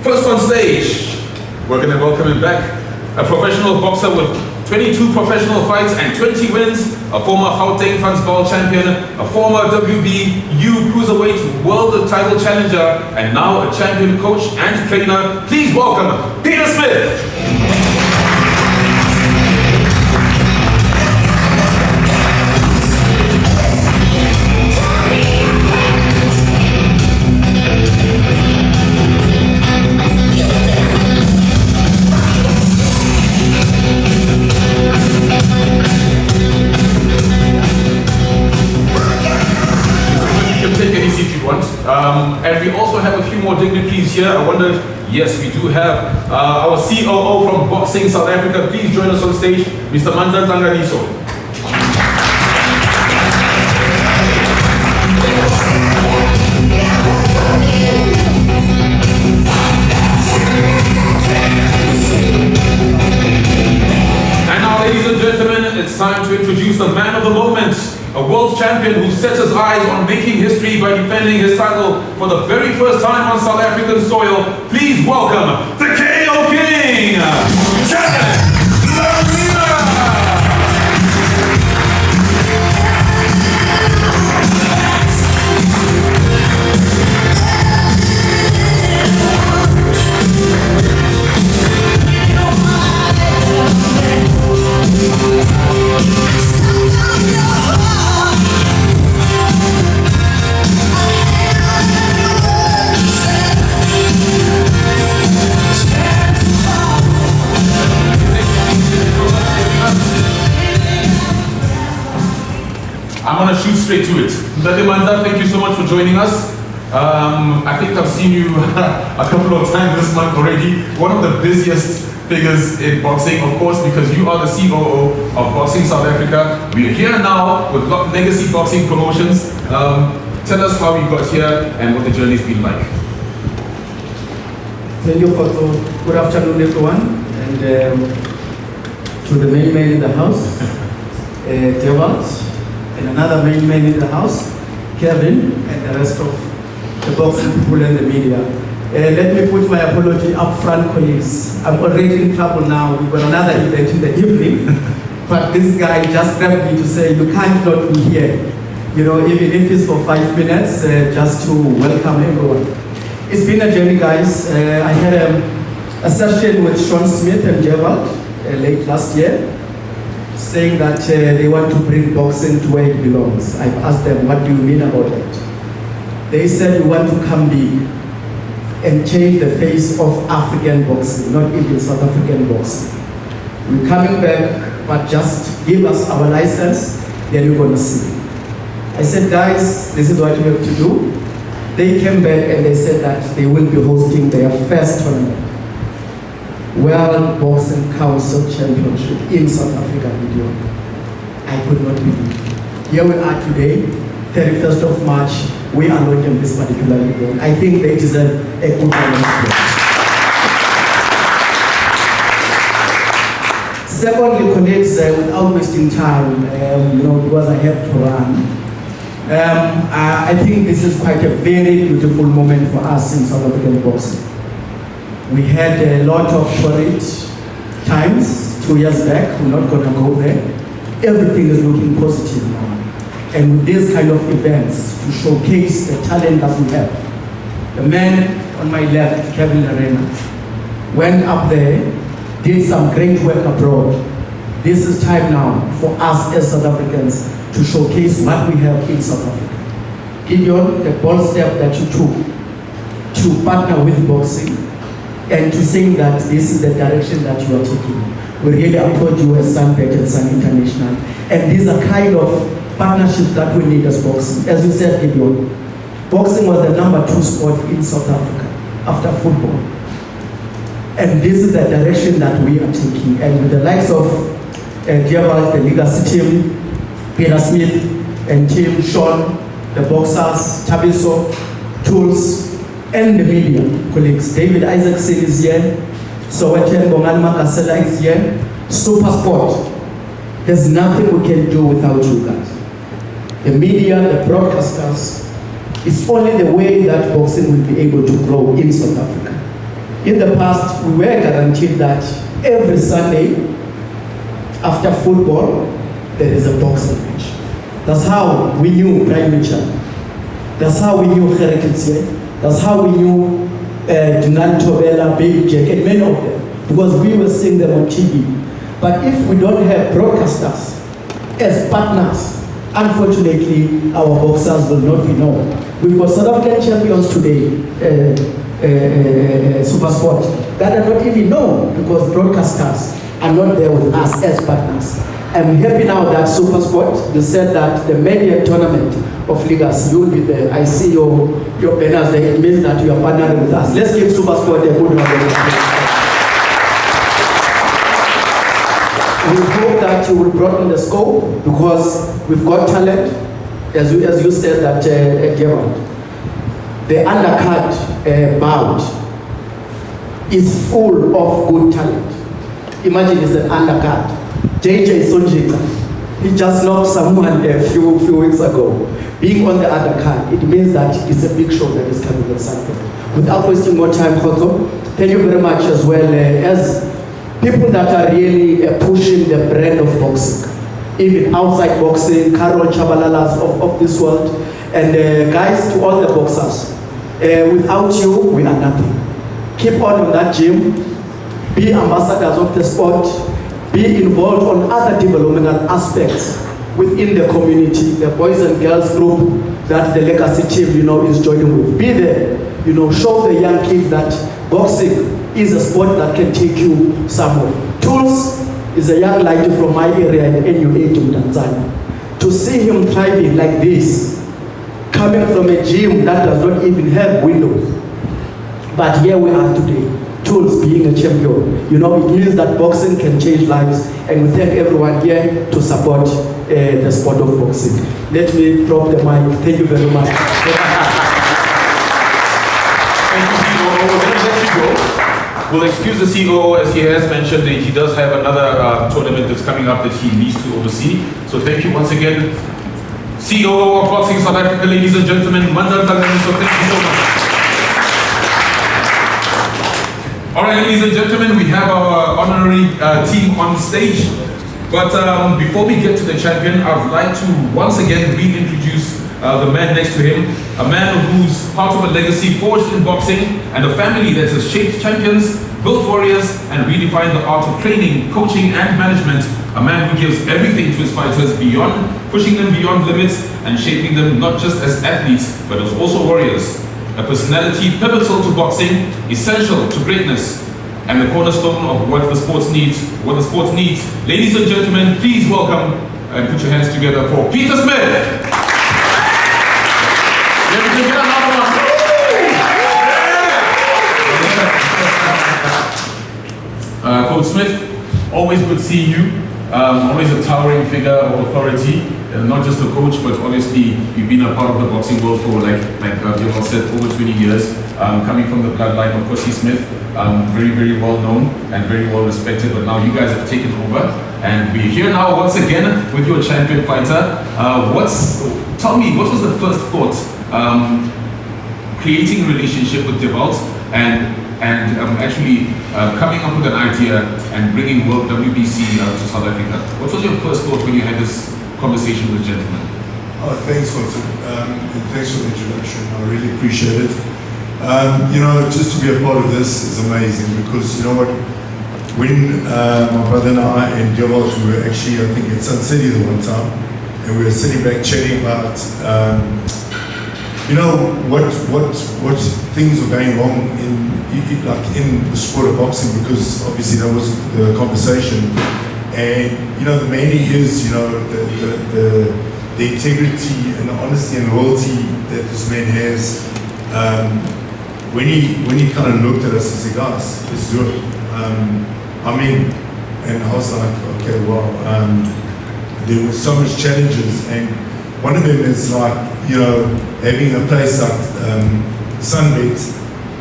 First on stage, we're going to welcome him back. A professional boxer with 22 professional fights and 20 wins, a former Gauteng Transvaal champion, a former WBU Cruiserweight World title challenger, and now a champion coach and trainer. Please welcome Peter Smith. And we also have a few more dignitaries here. I wonder if, yes, we do have our COO from Boxing South Africa. Please join us on stage, Mr. Manza Tanganiso. And now, ladies and gentlemen, it's time to introduce the man of the moment. A world champion who sets his eyes on making history by defending his title for the very first time on South African soil. Please welcome the KO King, Janet Lamina! I'm going to shoot straight to it. Mdade Manza, thank you so much for joining us. I think I've seen you a couple of times this month already. One of the busiest figures in boxing, of course, because you are the COO of Boxing South Africa. We are here now with Legacy Boxing Promotions. Tell us how you got here and what the journey's been like. Thank you, Koto. Good afternoon, everyone. And to the main man in the house, Devat. And another main man in the house, Kevin, and the rest of the boxing people and the media. Let me put my apology up front, colleagues. I'm already in trouble now. We've got another event in the evening, but this guy just grabbed me to say, you can't not be here. Even if it's for 5 minutes, just to welcome everyone. It's been a journey, guys. I had a session with Sean Smith and Gerald late last year, saying that they want to bring boxing to where it belongs. I've asked them, what do you mean about that? They said we want to come big and change the face of African boxing, not even South African boxing. We're coming back, but just give us our license, then you're gonna see. I said, guys, this is what we have to do. They came back and they said that they will be hosting their first tournament, World Boxing Council Championship in South Africa video. I could not believe. Here we are today, 31st of March, we are launching this particular event. I think they deserve a good round of applause. Secondly, colleagues, without wasting time, because I have to run, I think this is quite a very beautiful moment for us in South African boxing. We had a lot of torrid times 2 years back. We're not going to go there. Everything is looking positive now. And with these kind of events to showcase the talent that we have. The man on my left, Kevin Arena, went up there, did some great work abroad. This is time now for us as South Africans to showcase what we have in South Africa. Gideon, the bold step that you took to partner with boxing and to say that this is the direction that you are taking. We really applaud you as Sunbet and Sun International. And these are kind of partnerships that we need as boxing. As you said, Gideon, boxing was the #2 sport in South Africa after football. And this is the direction that we are taking. And with the likes of Gerald, the legacy team, Peter Smith and team, Sean, the boxers, Tabiso, Tools, and the media colleagues. David Isaacson is here. Sowetan Bongal Makasela is here. Super Sport. There's nothing we can do without you guys. The media, the broadcasters, it's only the way that boxing will be able to grow in South Africa. In the past, we were guaranteed that every Sunday after football, there is a boxing match. That's how we knew Prime Minister. That's how we knew Herekitsie. That's how we knew Dinan Tobela, Baby Jack, and many of them, because we were seeing them on TV. But if we don't have broadcasters as partners, unfortunately, our boxers will not be known. We've got South African champions today, Super Sport, that are not even known because broadcasters are not there with us as partners. I'm happy now that Super Sport, you said that the media tournament of Ligas, you will be there. I see your banners there. It means that you are partnering with us. Let's give Super Sport a good round of applause. We hope that you will broaden the scope because we've got talent, as you said that, Gerald. The undercard bout is full of good talent. Imagine it's an undercard. JJ Sonjika, he just knocked someone a few weeks ago. Being on the undercard, it means that it's a big show that is coming on Sunday. Without wasting more time, Khoto, thank you very much as well as people that are really pushing the brand of boxing, even outside boxing, Carol Chabalalas of this world, and guys, to all the boxers, without you, we are nothing. Keep on in that gym, be ambassadors of the sport, be involved on other developmental aspects within the community, the boys and girls group that the legacy team, is joining with. Be there, show the young kids that boxing is a sport that can take you somewhere. Tools is a young lady from my area in NUA in Tanzania. To see him thriving like this, coming from a gym that does not even have windows, but here we are today. Tools being a champion. It means that boxing can change lives, and we thank everyone here to support the sport of boxing. Let me drop the mic. Thank you very much. Thank you, COO. We're going to let you go. We'll excuse the COO as he has mentioned that he does have another tournament that's coming up that he needs to oversee. So thank you once again. COO of Boxing South Africa, ladies and gentlemen, Mandal Tagani, so thank you so much. All right, ladies and gentlemen, we have our honorary team on stage. But before we get to the champion, I would like to once again reintroduce the man next to him, a man who's part of a legacy forged in boxing and a family that has shaped champions, built warriors, and redefined the art of training, coaching, and management. A man who gives everything to his fighters beyond, pushing them beyond limits and shaping them not just as athletes, but as also warriors. A personality pivotal to boxing, essential to greatness, and the cornerstone of what the sport needs. Ladies and gentlemen, please welcome and put your hands together for Peter Smith. Coach Smith, always good seeing you. always a towering figure of authority, not just a coach, but obviously you've been a part of the boxing world for, like Jamal said, over 20 years, coming from the bloodline of Kosi Smith, very, very well known and very well respected, but now you guys have taken over, and we're here now once again with your champion fighter. Tell me, what was the first thought, creating a relationship with Devalt, and actually coming up with an idea and bringing World WBC to South Africa? What was your first thought when you had this conversation with the gentleman? Oh, thanks, Watson. Thanks for the introduction. I really appreciate it. Just to be a part of this is amazing because, you know what, when my brother and I and Devalt, we were actually, I think, at Sun City the one time, and we were sitting back chatting about what things were going wrong in the sport of boxing, because obviously that was the conversation. And the main is the integrity and the honesty and loyalty that this man has. When he kind of looked at us and said, "Guys, let's do it." And I was like, okay, well, there were so much challenges, and one of them is like, having a place like Sunbet,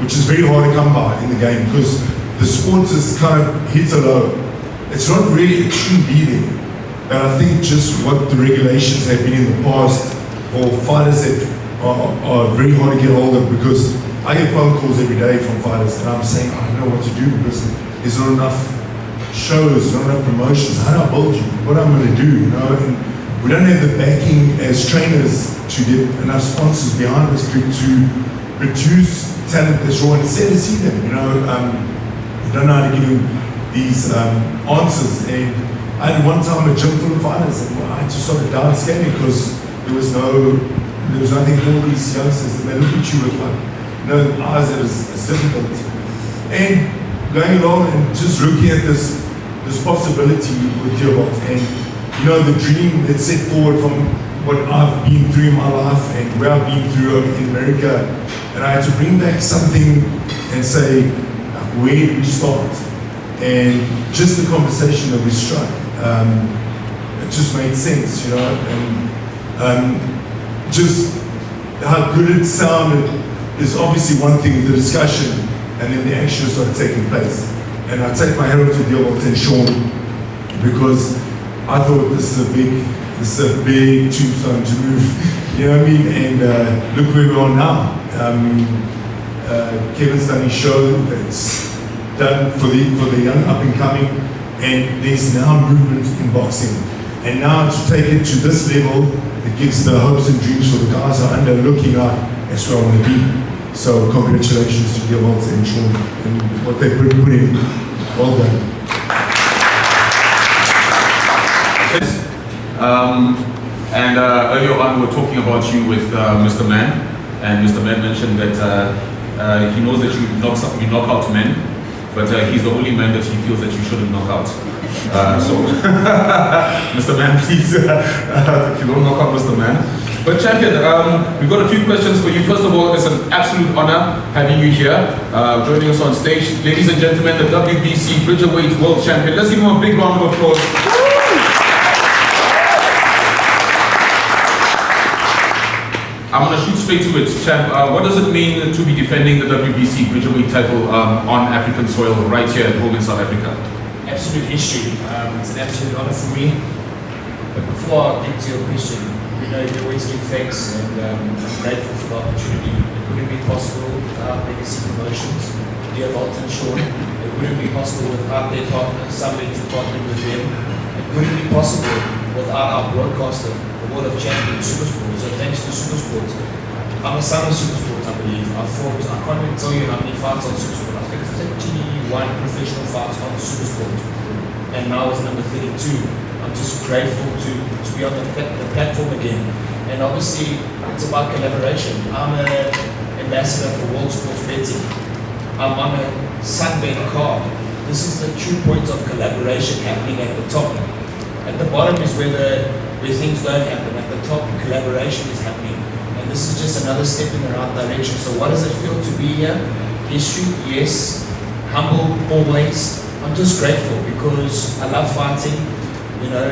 which is very hard to come by in the game because the sport is kind of hit a low. It's not really, it shouldn't be there. But I think just what the regulations have been in the past, or fighters that are very hard to get hold of, because I get phone calls every day from fighters and I'm saying, I don't know what to do because there's not enough shows, not enough promotions. How do I build you? What am I going to do? And we don't have the backing as trainers to get enough sponsors behind us to produce talent that's raw and sad to see them. We don't know how to give them these answers. And I had one time a gym full of fighters, and I had to sort of down scaling because there was nothing for these youngsters, and they look at you with eyes that is difficult. And going along and just looking at this possibility with Devalt, and the dream that's set forward from what I've been through in my life and where I've been through in America, and I had to bring back something and say, where did we start? And just the conversation that we struck, it just made sense, and just how good it sounded is obviously one thing, the discussion, and then the action started taking place. And I take my hat off to Devalt and Sean, because I thought this is a big tombstone to move, you know what I mean? And look where we are now. Kevin's done his show that's done for the young up and coming, and there's now movement in boxing. And now to take it to this level, it gives the hopes and dreams for the guys that are under looking up, that's where I want to be. So congratulations to Devalt and Sean and what they put in. Well done. Earlier on we were talking about you with Mr. Man, and Mr. Man mentioned that he knows that you knock out men, but he's the only man that he feels that you shouldn't knock out. So, Mr. Man, please, you don't knock out Mr. Man. But champion, we've got a few questions for you. First of all, it's an absolute honor having you here, joining us on stage. Ladies and gentlemen, the WBC Bridgerweight World Champion. Let's give him a big round of applause. I'm going to shoot straight to it, champ. What does it mean to be defending the WBC Bridgerweight title on African soil right here at home in South Africa? Absolute history. It's an absolute honor for me. But before I get to your question, you always give thanks, and I'm grateful for the opportunity. It wouldn't be possible without legacy promotions, Devalt and Sean. It wouldn't be possible without their partner, somebody to partner with them. It wouldn't be possible without our broadcaster, the World of Champions, Supersport. So thanks to Supersport. I'm a son of Supersport, I believe. I can't even tell you how many fights on Supersport. I think 31 professional fights on Supersport. And now it's number 32. I'm just grateful to be on the platform again. And obviously, it's about collaboration. I'm an ambassador for World Sports Betting. I'm on a Sunbet card. This is the true point of collaboration happening at the top. At the bottom is where things don't happen. At the top, collaboration is happening. And this is just another step in the right direction. So what does it feel to be here? History, yes. Humble, always. I'm just grateful because I love fighting. You know,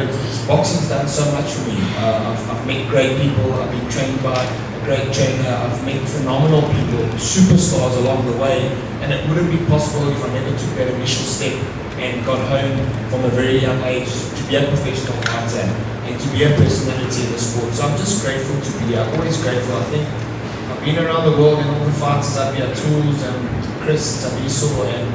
boxing's done so much for me. I've met great people. I've been trained by a great trainer. I've met phenomenal people, superstars along the way. And it wouldn't be possible if I never took that initial step and got home from a very young age to be a professional fighter and to be a personality in the sport. So I'm just grateful to be here. Always grateful. I think I've been around the world and all the fighters up here, Tools and Chris Tabiso and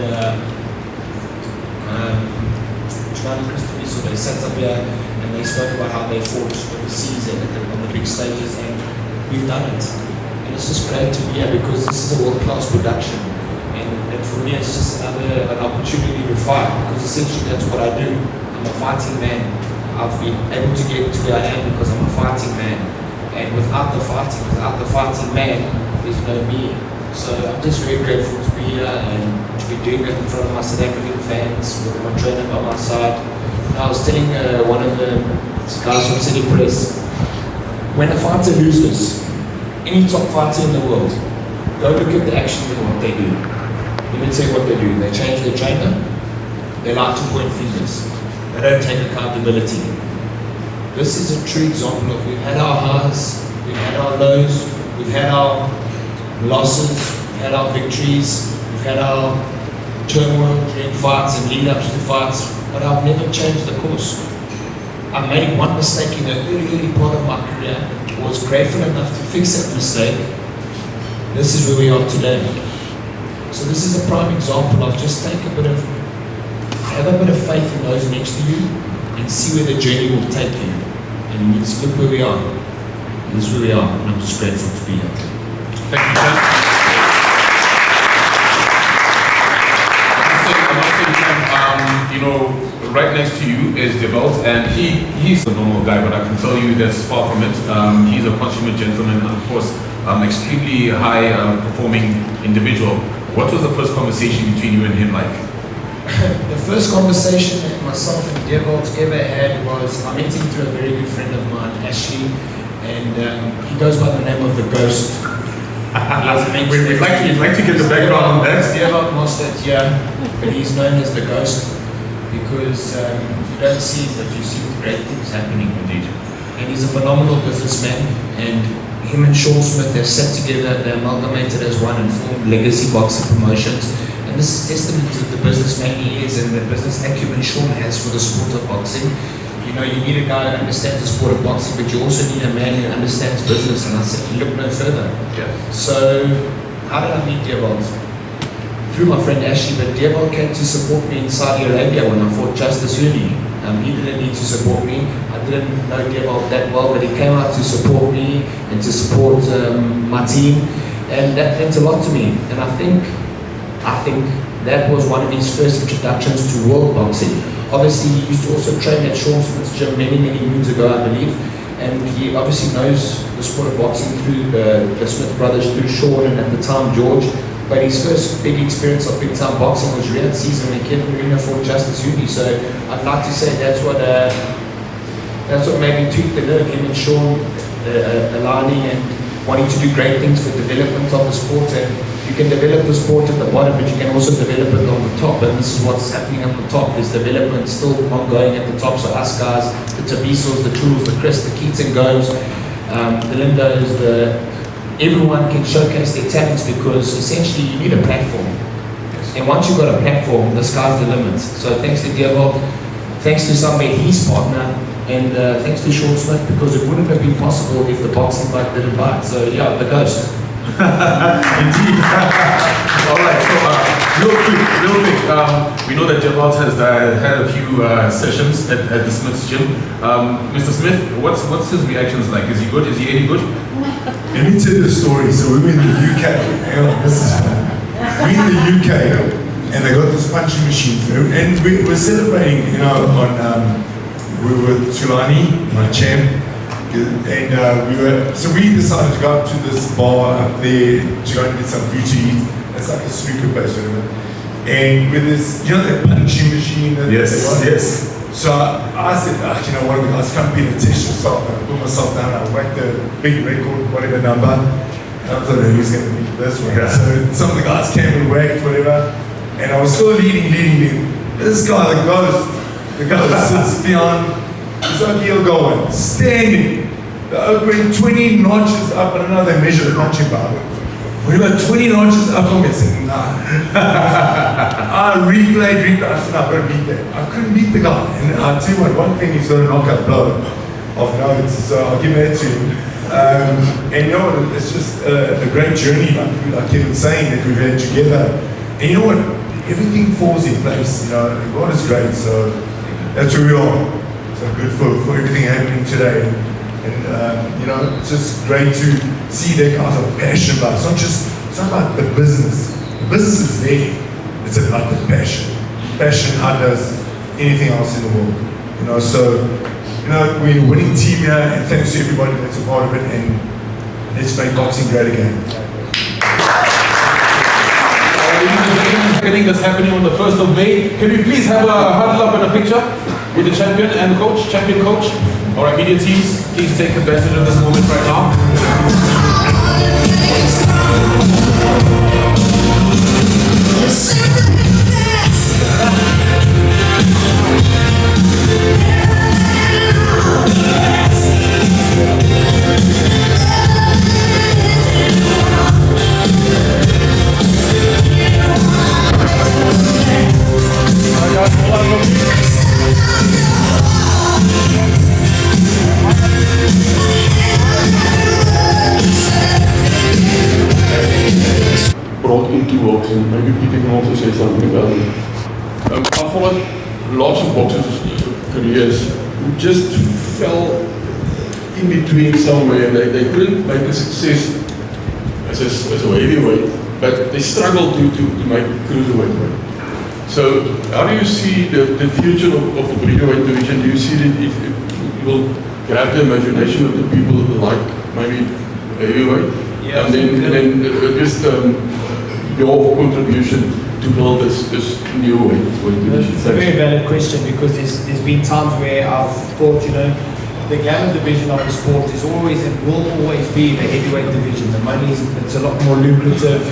Chris Tabiso, they sat up here and they spoke about how they fought overseas and on the big stages, and we've done it. And it's just great to be here because this is a world-class production. And for me, it's just an opportunity to fight, because essentially that's what I do. I'm a fighting man. I've been able to get to where I am because I'm a fighting man. And without the fighting man, there's no me. So I'm just very grateful to be here and to be doing that in front of my South African fans with my trainer by my side. And I was telling one of the guys from City Press, when a fighter loses, any top fighter in the world, go look at the action and what they do. Let me tell you what they do. They change their trainer, they like to point fingers, they don't take accountability. This is a true example of we've had our highs, we've had our lows, we've had our losses, we've had our victories, we've had our turmoil during fights and lead-ups to fights, but I've never changed the course. I made one mistake in the early part of my career, was grateful enough to fix that mistake. This is where we are today. So this is a prime example of just have a bit of faith in those next to you and see where the journey will take you. And let's look where we are. This is where we are, and I'm just grateful to be here. Thank you, Ken. You know, right next to you is Devalt, and he's a normal guy, but I can tell you that's far from it. He's a consummate gentleman, and of course, extremely high performing individual. What was the first conversation between you and him like? The first conversation that myself and Devalt ever had was, I met him through a very good friend of mine, Ashley, and he goes by the name of the Ghost. We'd like to get the background on that. Devalt Mostert, yeah, but he's known as the Ghost because you don't see it, but you see great things happening indeed. And he's a phenomenal businessman, and him and Sean Smith have sat together, they amalgamated as one and formed Legacy Boxing Promotions. And this is testament to the businessman he is and the business acumen Sean has for the sport of boxing. You know, you need a guy who understands the sport of boxing, but you also need a man who understands business. And I said, look no further. Yeah. So, how did I meet Devalt? Through my friend Ashley, but Devalt came to support me in Saudi Arabia when I fought Justice Huni. He didn't need to support me. I didn't know Devalt that well, but he came out to support me and to support my team. And that meant a lot to me. And I think that was one of his first introductions to world boxing. Obviously, he used to also train at Sean Smith's gym many moons ago, I believe. And he obviously knows the sport of boxing through the Smith brothers, through Sean and at the time George. But his first big experience of big time boxing was Riyadh season when Kevin Marino fought Justice Huni. So I'd like to say that's what made me tweak the nerve, him and Sean aligning and wanting to do great things for development of the sport. And you can develop the sport at the bottom, but you can also develop it on the top. And this is what's happening on the top. There's development still ongoing at the top. So us guys, the Tabisos, the Tools, the Chris, the Keats and Goes, the Lindos, everyone can showcase their talents because essentially you need a platform. And once you've got a platform, the sky's the limit. So thanks to Devalt, thanks to Sambe, his partner, and thanks to Sean Smith, because it wouldn't have been possible if the boxing bike didn't bite. So yeah, the Ghost. Indeed. All right, so real quick, we know that Devalt has had a few sessions at the Smith's gym. Mr. Smith, what's his reactions like? Is he good? Is he any good? Let me tell you the story. So we were in the UK. Hang on, this is fun. We're in the UK, and they got this punching machine, and we were celebrating, you know, we were with Tulani, my champ, and so we decided to go up to this bar up there to go and get some food to eat. It's like a snooker place, whatever. And with this, you know, that punching machine. Yes. So I said, you know what, guys, come be and test yourself. And I put myself down, I whacked the big record, whatever number. And I thought, who's going to beat this one? Yeah. So some of the guys came and whacked, whatever. And I was still leading. This guy, the ghost sits beyond It's like he'll go on, standing. The oak went 20 notches up. I don't know how they measure the notching bar. We were 20 notches up. I said, nah. I replayed. I said, I've got to beat that. I couldn't beat the guy. And I'll tell you what, one thing he's got a knockout blow of notes, so I'll give that to him. And you know, it's just a great journey, like Kevin was saying, that we've had together. And you know what? Everything falls in place. You know, God is great. So that's where we are. So good for everything happening today. And you know, it's just great to see that guys are passionate about it. It's not about the business. The business is there. It's about the passion. Passion outdoes anything else in the world. You know, so you know, we're a winning team here, and thanks to everybody that's a part of it, and let's make boxing great again. Anything that's happening on the 1st of May. Can we please have a huddle up and a picture with the champion and the coach, champion coach? All right, media teams, please take advantage of this moment right now. Brought into boxing, maybe Peter can also say something about it. I followed lots of boxers' careers who just fell in between somewhere. They couldn't make a success as a heavyweight, but they struggled to make cruiserweight weight. So how do you see the future of the cruiserweight division? Do you see that it will grab the imagination of the people who like maybe heavyweight? Yeah, and then just your contribution to build this new weight division. It's a very valid question, because there's been times where I've thought, you know, the glamour division of the sport is always and will always be the heavyweight division. The money it's a lot more lucrative,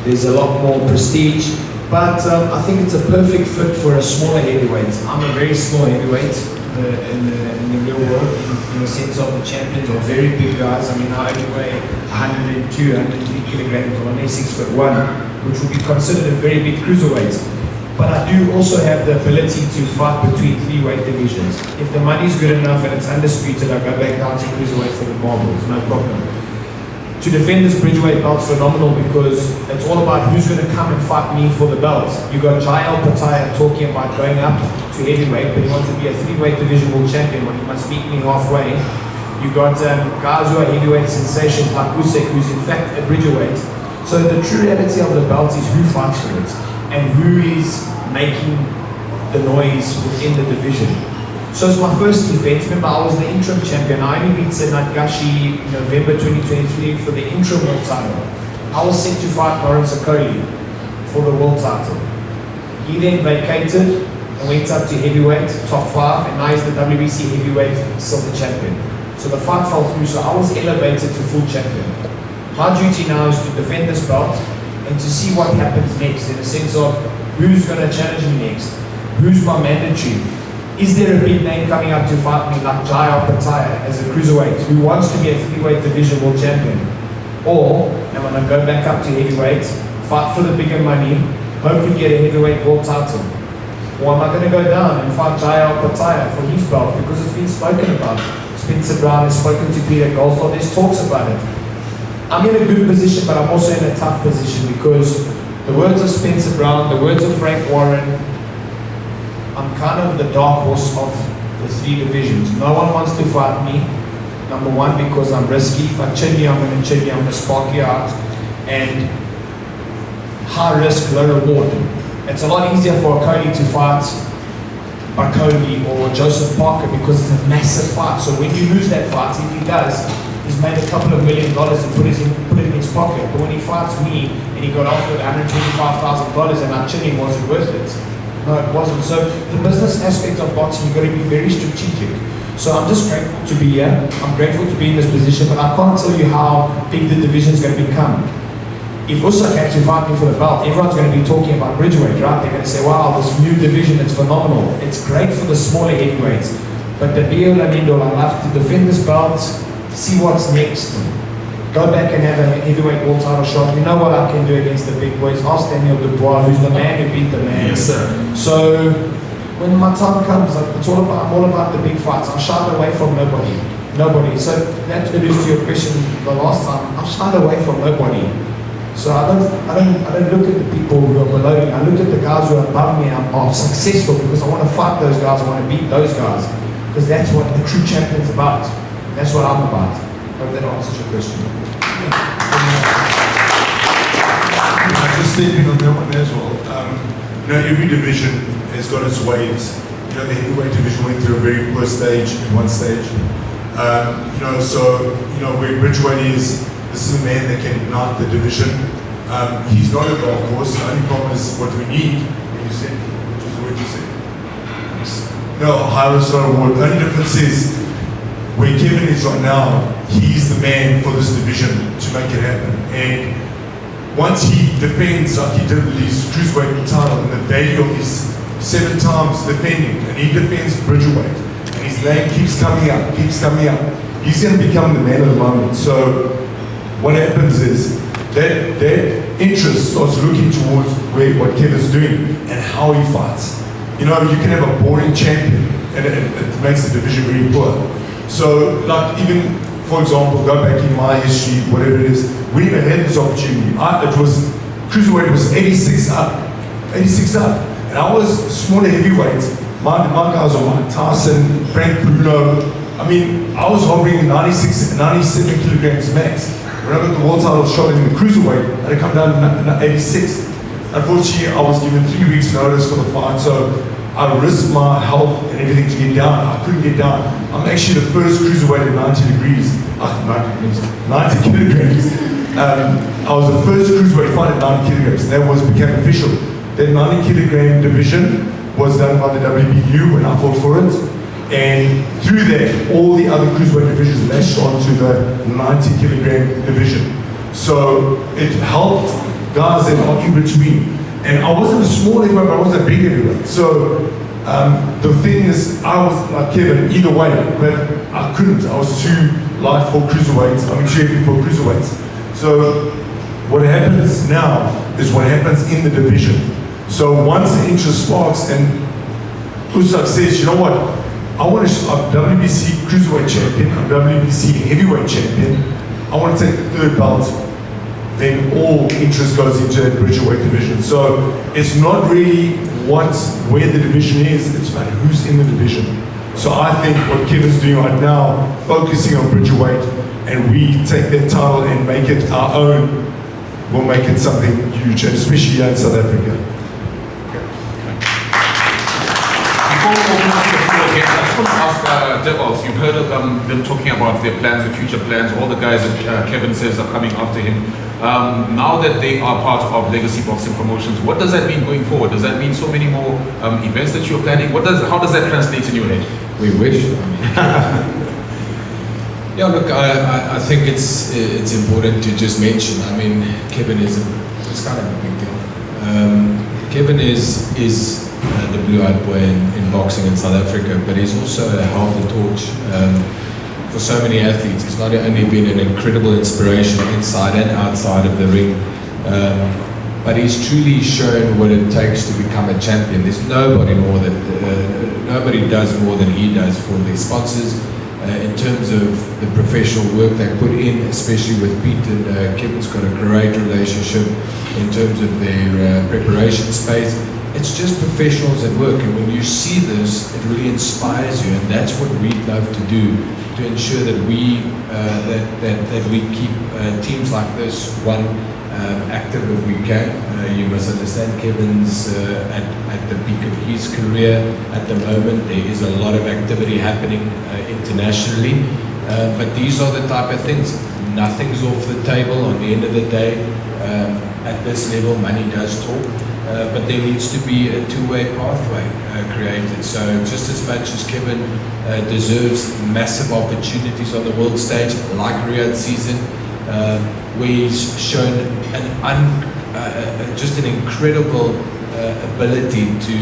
there's a lot more prestige, but I think it's a perfect fit for a smaller heavyweight. I'm a very small heavyweight in the real world, in the sense of the champions are very big guys. I mean, I only weigh 102, 103 kilograms, I'm only 6'1", which would be considered a very big cruiserweight. But I do also have the ability to fight between 3 weight divisions. If the money's good enough and it's undisputed, I go back down to cruiserweight for the marbles, no problem. To defend this bridgeweight belt's phenomenal, because it's all about who's going to come and fight me for the belt. You got Jael Pataya talking about going up to heavyweight, but he wants to be a 3-weight division world champion, when he must beat me halfway. You got guys who are heavyweight sensations like Usyk, who's in fact a bridgeweight. So the true reality of the belt is who fights for it and who is making the noise within the division. So it's my first event. Remember, I was the interim champion. I only beat Senat Gashi in November 2023 for the interim world title. I was set to fight Lawrence Okoli for the world title. He then vacated and went up to heavyweight, top 5, and now he's the WBC heavyweight silver champion. So the fight fell through, so I was elevated to full champion. My duty now is to defend this belt and to see what happens next, in the sense of who's going to challenge me next, who's my mandatory. Is there a big name coming up to fight me like Jael Pataya as a cruiserweight who wants to be a 3-weight division world champion? Or am I going to go back up to heavyweight, fight for the bigger money, hopefully get a heavyweight world title? Or am I going to go down and fight Jael Pataya for his belt, because it's been spoken about? Spencer Brown has spoken to Peter Goldthorpe, there's talks about it. I'm in a good position, but I'm also in a tough position, because the words of Spencer Brown, the words of Frank Warren, I'm kind of the dark horse of the 3 divisions. No one wants to fight me. Number 1, because I'm risky. If I chin you, I'm going to chin you, I'm going to spark you out. And high risk, low reward. It's a lot easier for Okoli to fight Okoli or Joseph Parker, because it's a massive fight. So when you lose that fight, if he does, he's made a couple of $1 million and put it in his pocket. But when he fights me and he got offered $125,000 and I chin him, was it worth it? No, it wasn't. So the business aspect of boxing, you've got to be very strategic. So I'm just grateful to be here. I'm grateful to be in this position, but I can't tell you how big the division is going to become. If Usyk had to fight me for the belt, everyone's going to be talking about bridgeweight, right? They're going to say, wow, this new division, it's phenomenal. It's great for the smaller heavyweights. But the be all and end all, I love to defend this belt, see what's next. Go back and have a heavyweight world title shot. You know what I can do against the big boys. Ask Daniel Dubois, who's the man who beat the man. Yes, sir. So when my time comes, I'm all about the big fights. I shied away from nobody. So that alludes to your question the last time. I shied away from nobody. So I don't look at the people who are below me. I look at the guys who are above me and are successful because I want to fight those guys. I want to beat those guys because that's what a true champion's about. That's what I'm about. Hope that answers your question. I just step in on that one as well. Every division has got its waves. The heavyweight division went through a very poor stage in one stage. Where Bridgeweight is, this is a man that can ignite the division. He's not a dark horse. The only problem is what we need, when you said, which is what you said. No, high-risk not award. The only difference is, where Kevin is right now, he's the man for this division to make it happen. And once he defends, like he did with his cruiserweight title, and the value of his 7 times defending, and he defends Bridgerweight, and his name keeps coming up, he's going to become the man of the moment. So what happens is that interest starts looking towards what Kevin's doing and how he fights. You can have a boring champion, and it makes the division very poor. So, like, even, for example, go back in my history, whatever it is, we never had this opportunity. Cruiserweight was 86 up, and I was smaller heavyweight. My guys were Mike Tyson, Frank Bruno. I mean, I was hovering in 96, 97 kilograms max. When I got the world title shot in the cruiserweight, I had to come down to 86. Unfortunately, I was given 3 weeks notice for the fight, so I risked my health and everything to get down. I couldn't get down. I'm actually the first cruiserweight at 90 kilograms. I was the first cruiserweight fight at 90 kilograms, and that became official. That 90 kilogram division was done by the WBU when I fought for it. And through that, all the other cruiserweight divisions latched onto the 90 kilogram division. So it helped guys that are in between. And I wasn't a small heavyweight, but I was a big heavyweight. So the thing is, I was like Kevin either way, but I couldn't. I was too light for cruiserweights. too heavy for cruiserweights. So what happens now is what happens in the division. So once the interest sparks and Usyk says, you know what, I'm WBC cruiserweight champion, I'm WBC heavyweight champion, I want to take the 3rd belt, then all interest goes into that Bridgerweight division. So it's not really where the division is, it's about who's in the division. So I think what Kevin's doing right now, focusing on Bridgerweight, and we take that title and make it our own, will make it something huge, and especially here in South Africa. Before we open up the floor again, I just want to ask Devils, you've heard of them talking about their plans, their future plans, all the guys that Kevin says are coming after him. Now that they are part of Legacy Boxing Promotions, what does that mean going forward? Does that mean so many more events that you're planning? How does that translate in your head? We wish. Yeah, look, I think it's important to just mention. I mean, Kevin it's kind of a big deal. Kevin is the blue-eyed boy in boxing in South Africa, but he's also held the torch for so many athletes. He's not only been an incredible inspiration inside and outside of the ring, but he's truly shown what it takes to become a champion. There's nobody does more than he does for their sponsors. In terms of the professional work they put in, especially with Pete and Kevin's got a great relationship in terms of their preparation space. It's just professionals at work, and when you see this, it really inspires you, and that's what we'd love to do, to ensure that we keep teams like this active if we can. You must understand Kevin's at the peak of his career at the moment. There is a lot of activity happening internationally, but these are the type of things. Nothing's off the table. On the end of the day, at this level, money does talk, but there needs to be a two-way pathway created. So just as much as Kevin deserves massive opportunities on the world stage, like Riyadh season, where he's shown just an incredible ability to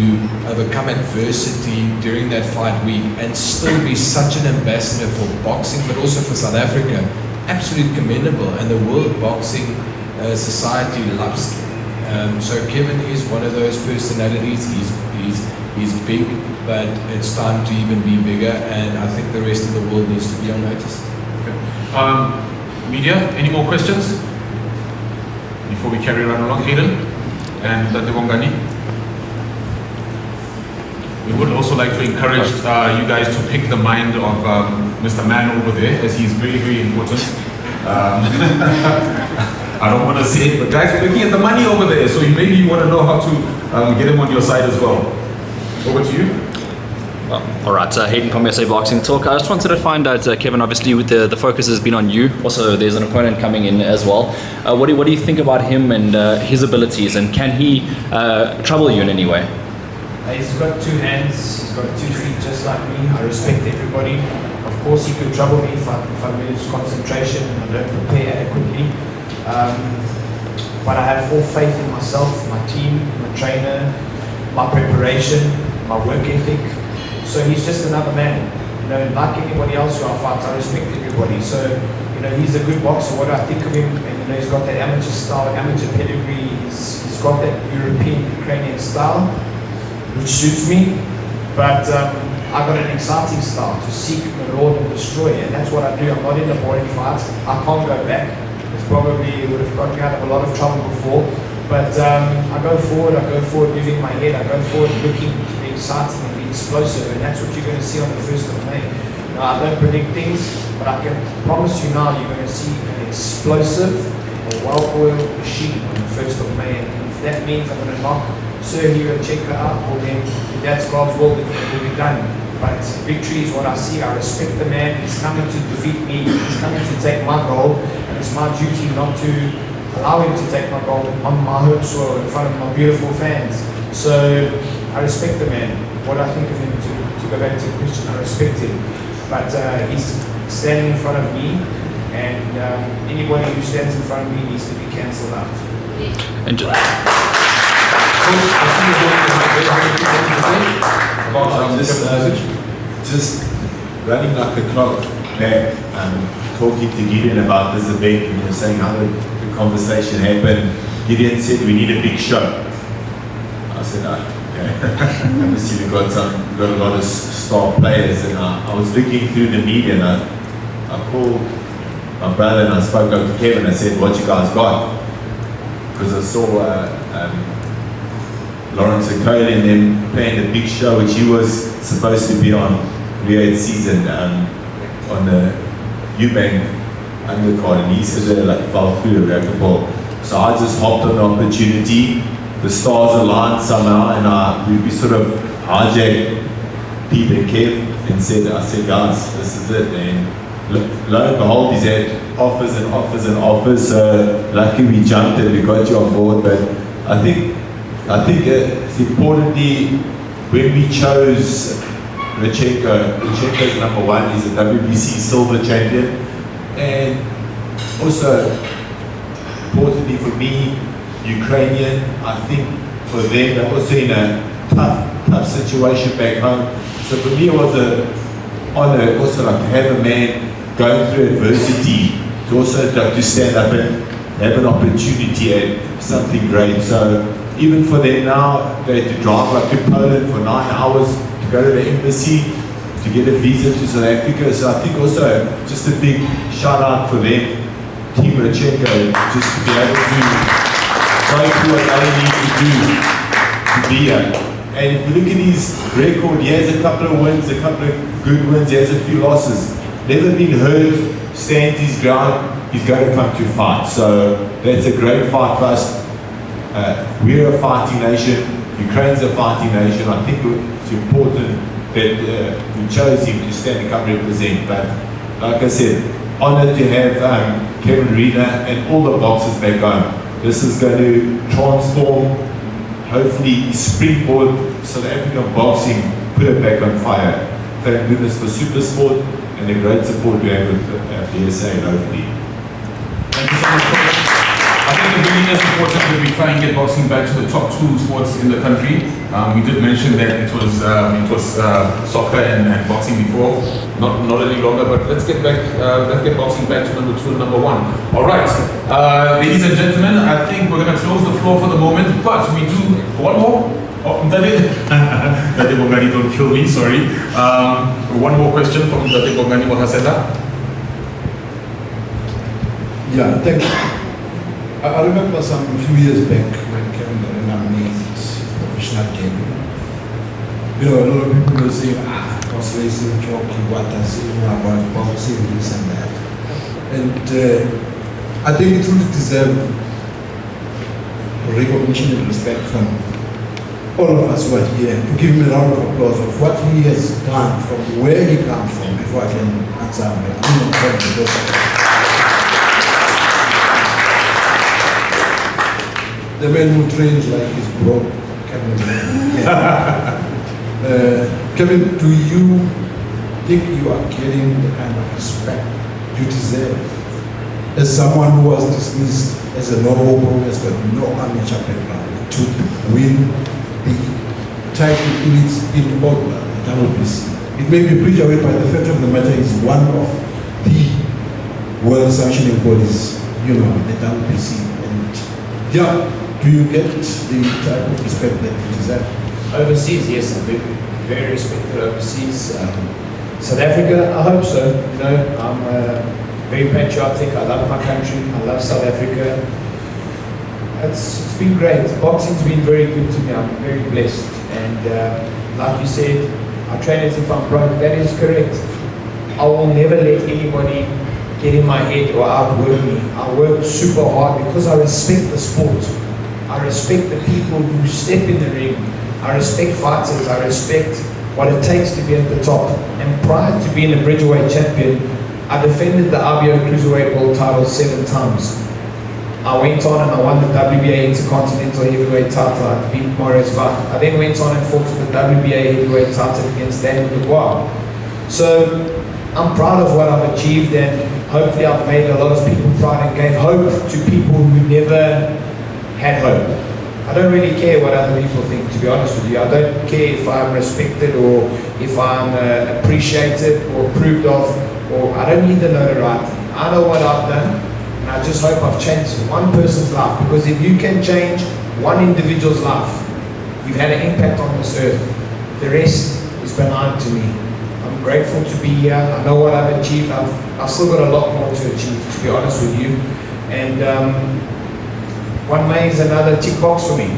overcome adversity during that fight week and still be such an ambassador for boxing, but also for South Africa, absolutely commendable. And the World Boxing Society loves him. So Kevin is one of those personalities. He's big, but it's time to even be bigger, and I think the rest of the world needs to be on notice. Media, any more questions before we carry on along? Hayden and Dr. Wongani. We would also like to encourage you guys to pick the mind of Mr. Man over there, as he's very, very important. I don't want to say it, but guys, we're looking at the money over there, so maybe you want to know how to get him on your side as well. Over to you. All right, Hayden from SA Boxing Talk. I just wanted to find out, Kevin, obviously with the focus has been on you. Also, there's an opponent coming in as well. What do you think about him and his abilities, and can he trouble you in any way? He's got two hands, he's got 2 feet just like me. I respect everybody. Of course, he could trouble me if I lose concentration and I don't prepare adequately. But I have full faith in myself, my team, my trainer, my preparation, my work ethic. So he's just another man. Like anybody else who I fight, I respect everybody. So, he's a good boxer. What I think of him, and he's got that amateur style, amateur pedigree. He's got that European, Ukrainian style, which suits me. But I've got an exciting style to seek, lord, and destroy. And that's what I do. I'm not in the boring fights. I can't go back. It's probably would have got me out of a lot of trouble before. But I go forward using my head. I go forward looking to be exciting and be explosive. And that's what you're going to see on the 1st of May. I don't predict things, but I can promise you now you're going to see an explosive, a well-oiled machine on the 1st of May. And if that means I'm going to knock Sergio Checa out, well then, if that's God's will, it will be done. But victory is what I see. I respect the man. He's coming to defeat me. He's coming to take my gold. And it's my duty not to allow him to take my gold on my home soil in front of my beautiful fans. So I respect the man. What I think of him, to go back to the question, I respect him. But he's standing in front of me, and anybody who stands in front of me needs to be cancelled out. And just running like the clock back, talking to Gideon about this event, and you're saying how the conversation happened. Gideon said we need a big show. I said, okay. Obviously we've got a lot of star players, and I was looking through the media, and I called my brother and I spoke up to Kevin. I said, what you guys got? Because I saw Lawrence Okolie and them playing the big show, which he was supposed to be on Rio 8 season on the Eubank undercard, and he said that like fell through the racquetball ball. So I just hopped on the opportunity. The stars aligned somehow, and we sort of hijacked Pete and Kev and I said, guys, this is it. And lo and behold, he's had offers and offers and offers. So lucky we jumped and we got you on board. But I think it's importantly, when we chose Lutsenko is number 1, he's a WBC silver champion. And also, importantly for me, Ukrainian, I think for them, they're also in a tough situation back home. So for me, it was an honor also like to have a man going through adversity, to also like to stand up and have an opportunity at something great. So even for them now, they had to drive up to Poland for 9 hours to go to the embassy to get a visa to South Africa. So I think also just a big shout out for them, Team Lutsenko, just to be able to go through what they need to do to be here. And if you look at his record, he has a couple of wins, a couple of good wins, he has a few losses. Never been hurt, stands his ground, he's going to come to fight. So that's a great fight for us. We're a fighting nation, Ukraine's a fighting nation. I think it's important that we chose him to stand and come represent. But like I said, honored to have Kevin Reeder and all the boxers back home. This is going to transform, hopefully springboard South African boxing, put it back on fire. Thank goodness for Super Sport and the great support we have with BSA locally. Thank you so much, Coach. I think it really is important that we try and get boxing back to the top 2 sports in the country. We did mention that it was soccer and boxing before, not any longer. But let's get boxing back to number 2 and number 1. All right, ladies and gentlemen, I think we're going to close the floor for the moment, but we do one more. Oh, Dade Bongani, don't kill me, sorry. One more question from Dade Bongani Mohasela. Yeah, thank you. I remember a few years back when Kevin Arena made his professional debut. You know, a lot of people were saying, horse racing, jockey, what does he know about boxing, this and that. And I think it would deserve recognition and respect from all of us who are here, to give him a round of applause of what he has done from where he comes from before I can answer my question. The man who trains like he's broke, Kevin. Kevin, do you think you are getting the kind of respect you deserve as someone who was dismissed as a normal progress but no amateur background to win the title in Ogla, the WBC? It may be preached away, but the fact of the matter is one of the world sanctioning bodies, the WBC. And yeah, do you get the type of respect that you deserve? Overseas, yes, I'm very respected overseas. South Africa, I hope so. I'm very patriotic. I love my country. I love South Africa. It's been great. Boxing's been very good to me. I'm very blessed. And like you said, I train as if I'm broke. That is correct. I will never let anybody get in my head or outwork me. I work super hard because I respect the sport. I respect the people who step in the ring. I respect fighters. I respect what it takes to be at the top. And prior to being a Bridgeweight champion, I defended the RBO Cruiserweight World title 7 times. I went on and I won the WBA Intercontinental Heavyweight title. I beat Maurice Vach. I then went on and fought for the WBA Heavyweight title against Daniel Dubois. So I'm proud of what I've achieved, and hopefully I've made a lot of people proud and gave hope to people who never had hope. I don't really care what other people think, to be honest with you. I don't care if I'm respected or if I'm appreciated or approved of, or I don't need the notoriety. I know what I've done, and I just hope I've changed one person's life, because if you can change one individual's life, you've had an impact on this earth. The rest is benign to me. I'm grateful to be here. I know what I've achieved. I've still got a lot more to achieve, to be honest with you. And one May is another tick box for me.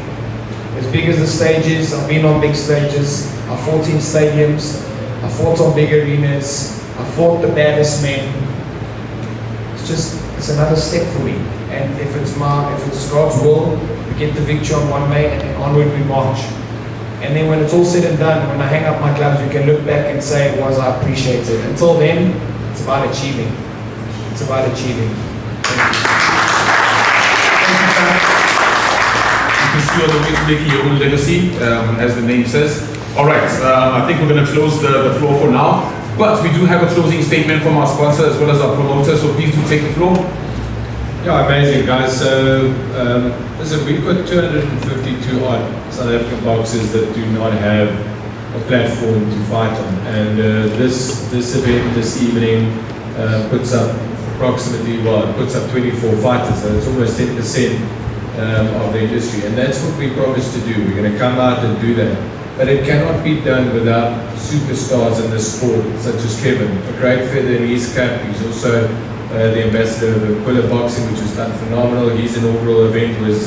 As big as the stage is, I've been on big stages. I fought in stadiums. I fought on big arenas. I fought the baddest men. It's another step for me. And if it's God's will, we get the victory on 1 May, and then onward we march. And then when it's all said and done, when I hang up my gloves, we can look back and say, was I appreciated? Until then, it's about achieving. It's about achieving. You can see on the way to making your own legacy, as the name says. All right, I think we're going to close the floor for now. But we do have a closing statement from our sponsor as well as our promoter, so please do take the floor. Yeah, amazing, guys. So, listen, we've got 252 odd South African boxers that do not have a platform to fight on. And this event this evening puts up approximately, it puts up 24 fighters, so it's almost 10% of the industry. And that's what we promised to do. We're going to come out and do that. But it cannot be done without superstars in the sport, such as Kevin, a great feather in his cap. He's also the ambassador of Aquila Boxing, which has done phenomenal. His inaugural event was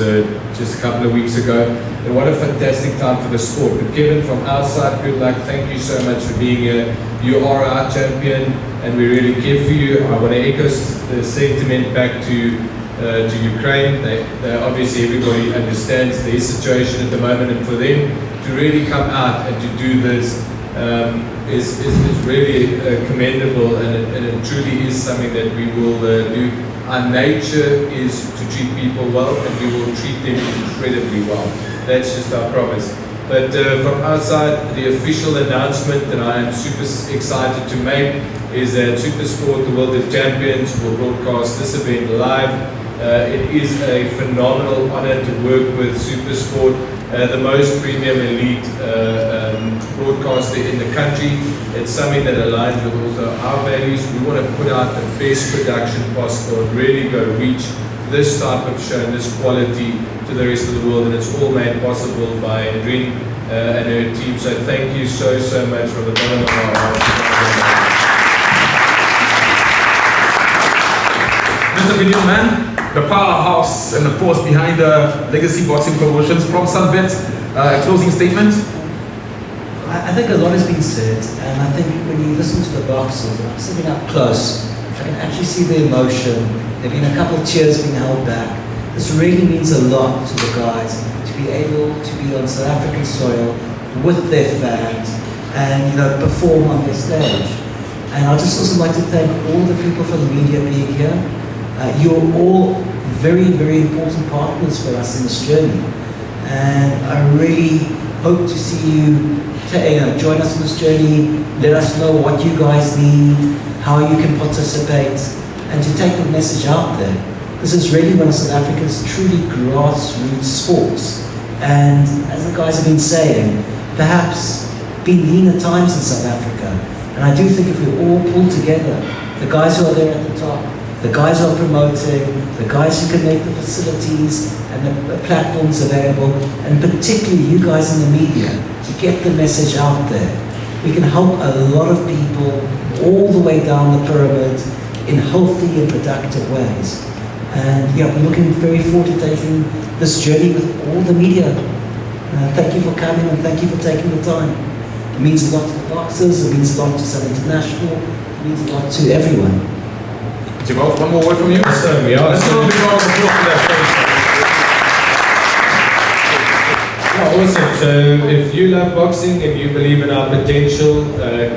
just a couple of weeks ago. And what a fantastic time for the sport. But Kevin, from our side, good luck. Thank you so much for being here. You are our champion, and we really care for you. I want to echo the sentiment back to Ukraine. They obviously, everybody understands their situation at the moment, and for them to really come out and to do this is really commendable, and it truly is something that we will do. Our nature is to treat people well, and we will treat them incredibly well. That's just our promise. But from our side, the official announcement that I am super excited to make is that Supersport, the World of Champions, will broadcast this event live. It is a phenomenal honor to work with Supersport, the most premium elite broadcaster in the country. It's something that aligns with also our values. We want to put out the best production possible and really go reach this type of show and this quality to the rest of the world, and it's all made possible by Adrien and her team. So thank you so much from the bottom of our hearts. Mr. Video Man, the powerhouse and the force behind the Legacy Boxing Promotions from Sunbet, a closing statement. I think a lot has been said, and I think when you listen to the boxers, I'm sitting up close, I can actually see the emotion. There have been a couple of tears being held back. This really means a lot to the guys to be able to be on South African soil with their fans and perform on their stage. And I'd just also like to thank all the people from the media being here. You're all very, very important partners for us in this journey. And I really hope to see you join us in this journey. Let us know what you guys need, how you can participate, and to take the message out there. This is really one of South Africa's truly grassroots sports. And as the guys have been saying, perhaps been leaner times in South Africa. And I do think if we all pull together, the guys who are there at the top, the guys who are promoting, the guys who can make the facilities and the platforms available, and particularly you guys in the media, to get the message out there, we can help a lot of people all the way down the pyramid in healthy and productive ways. And yeah, we're looking very forward to taking this journey with all the media. Thank you for coming and thank you for taking the time. It means a lot to the boxers, it means a lot to South International, it means a lot to everyone. Jamal, one more word from you? Let's do a big round of applause for that face. Awesome. So if you love boxing and you believe in our potential,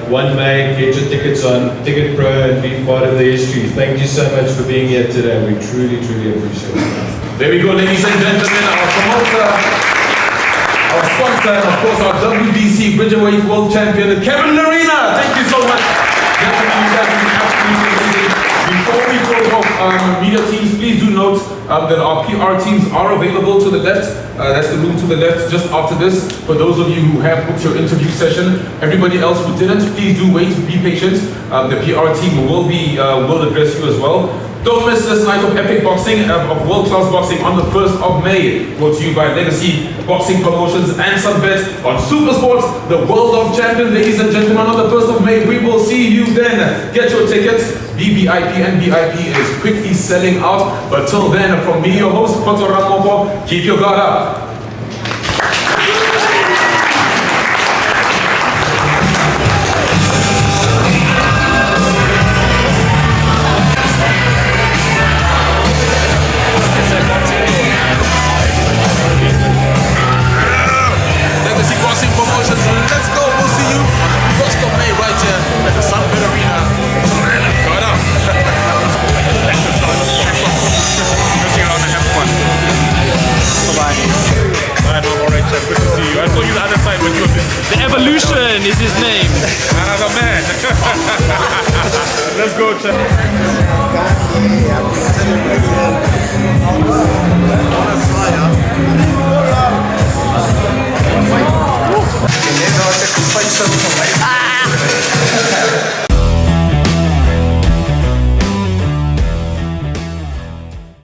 one May, get your tickets on Ticket Pro and be part of the history. Thank you so much for being here today. We truly, truly appreciate it. There we go, ladies and gentlemen, our promoter, our sponsor, and of course our WBC Bridgerweight World Champion, Kevin Larina. Thank you so much. Gentlemen, you guys have been absolutely amazing. Before we go off, media teams, please do note that our PR teams are available to the left. That's the room to the left just after this. For those of you who have booked your interview session, everybody else who didn't, please do wait, be patient. The PR team will address you as well. Don't miss this night of epic boxing, of world-class boxing on the 1st of May. Brought to you by Legacy Boxing Promotions and Sunbet on Supersport, the World of Champions. Ladies and gentlemen, on the 1st of May, we will see you then. Get your tickets. VVIP and VIP is quickly selling out. But till then, from me, your host, Poto Ramopo, keep your guard up. Legacy Boxing Promotions, let's go. We'll see you 1st of May right here at the Sunbet Arena. Guard up. Messing around and have fun. Bye-bye. Alright, alright, Chef. Good to see you. I saw you the other side when you were The Evolution is his name. the man. Let's go, Chef.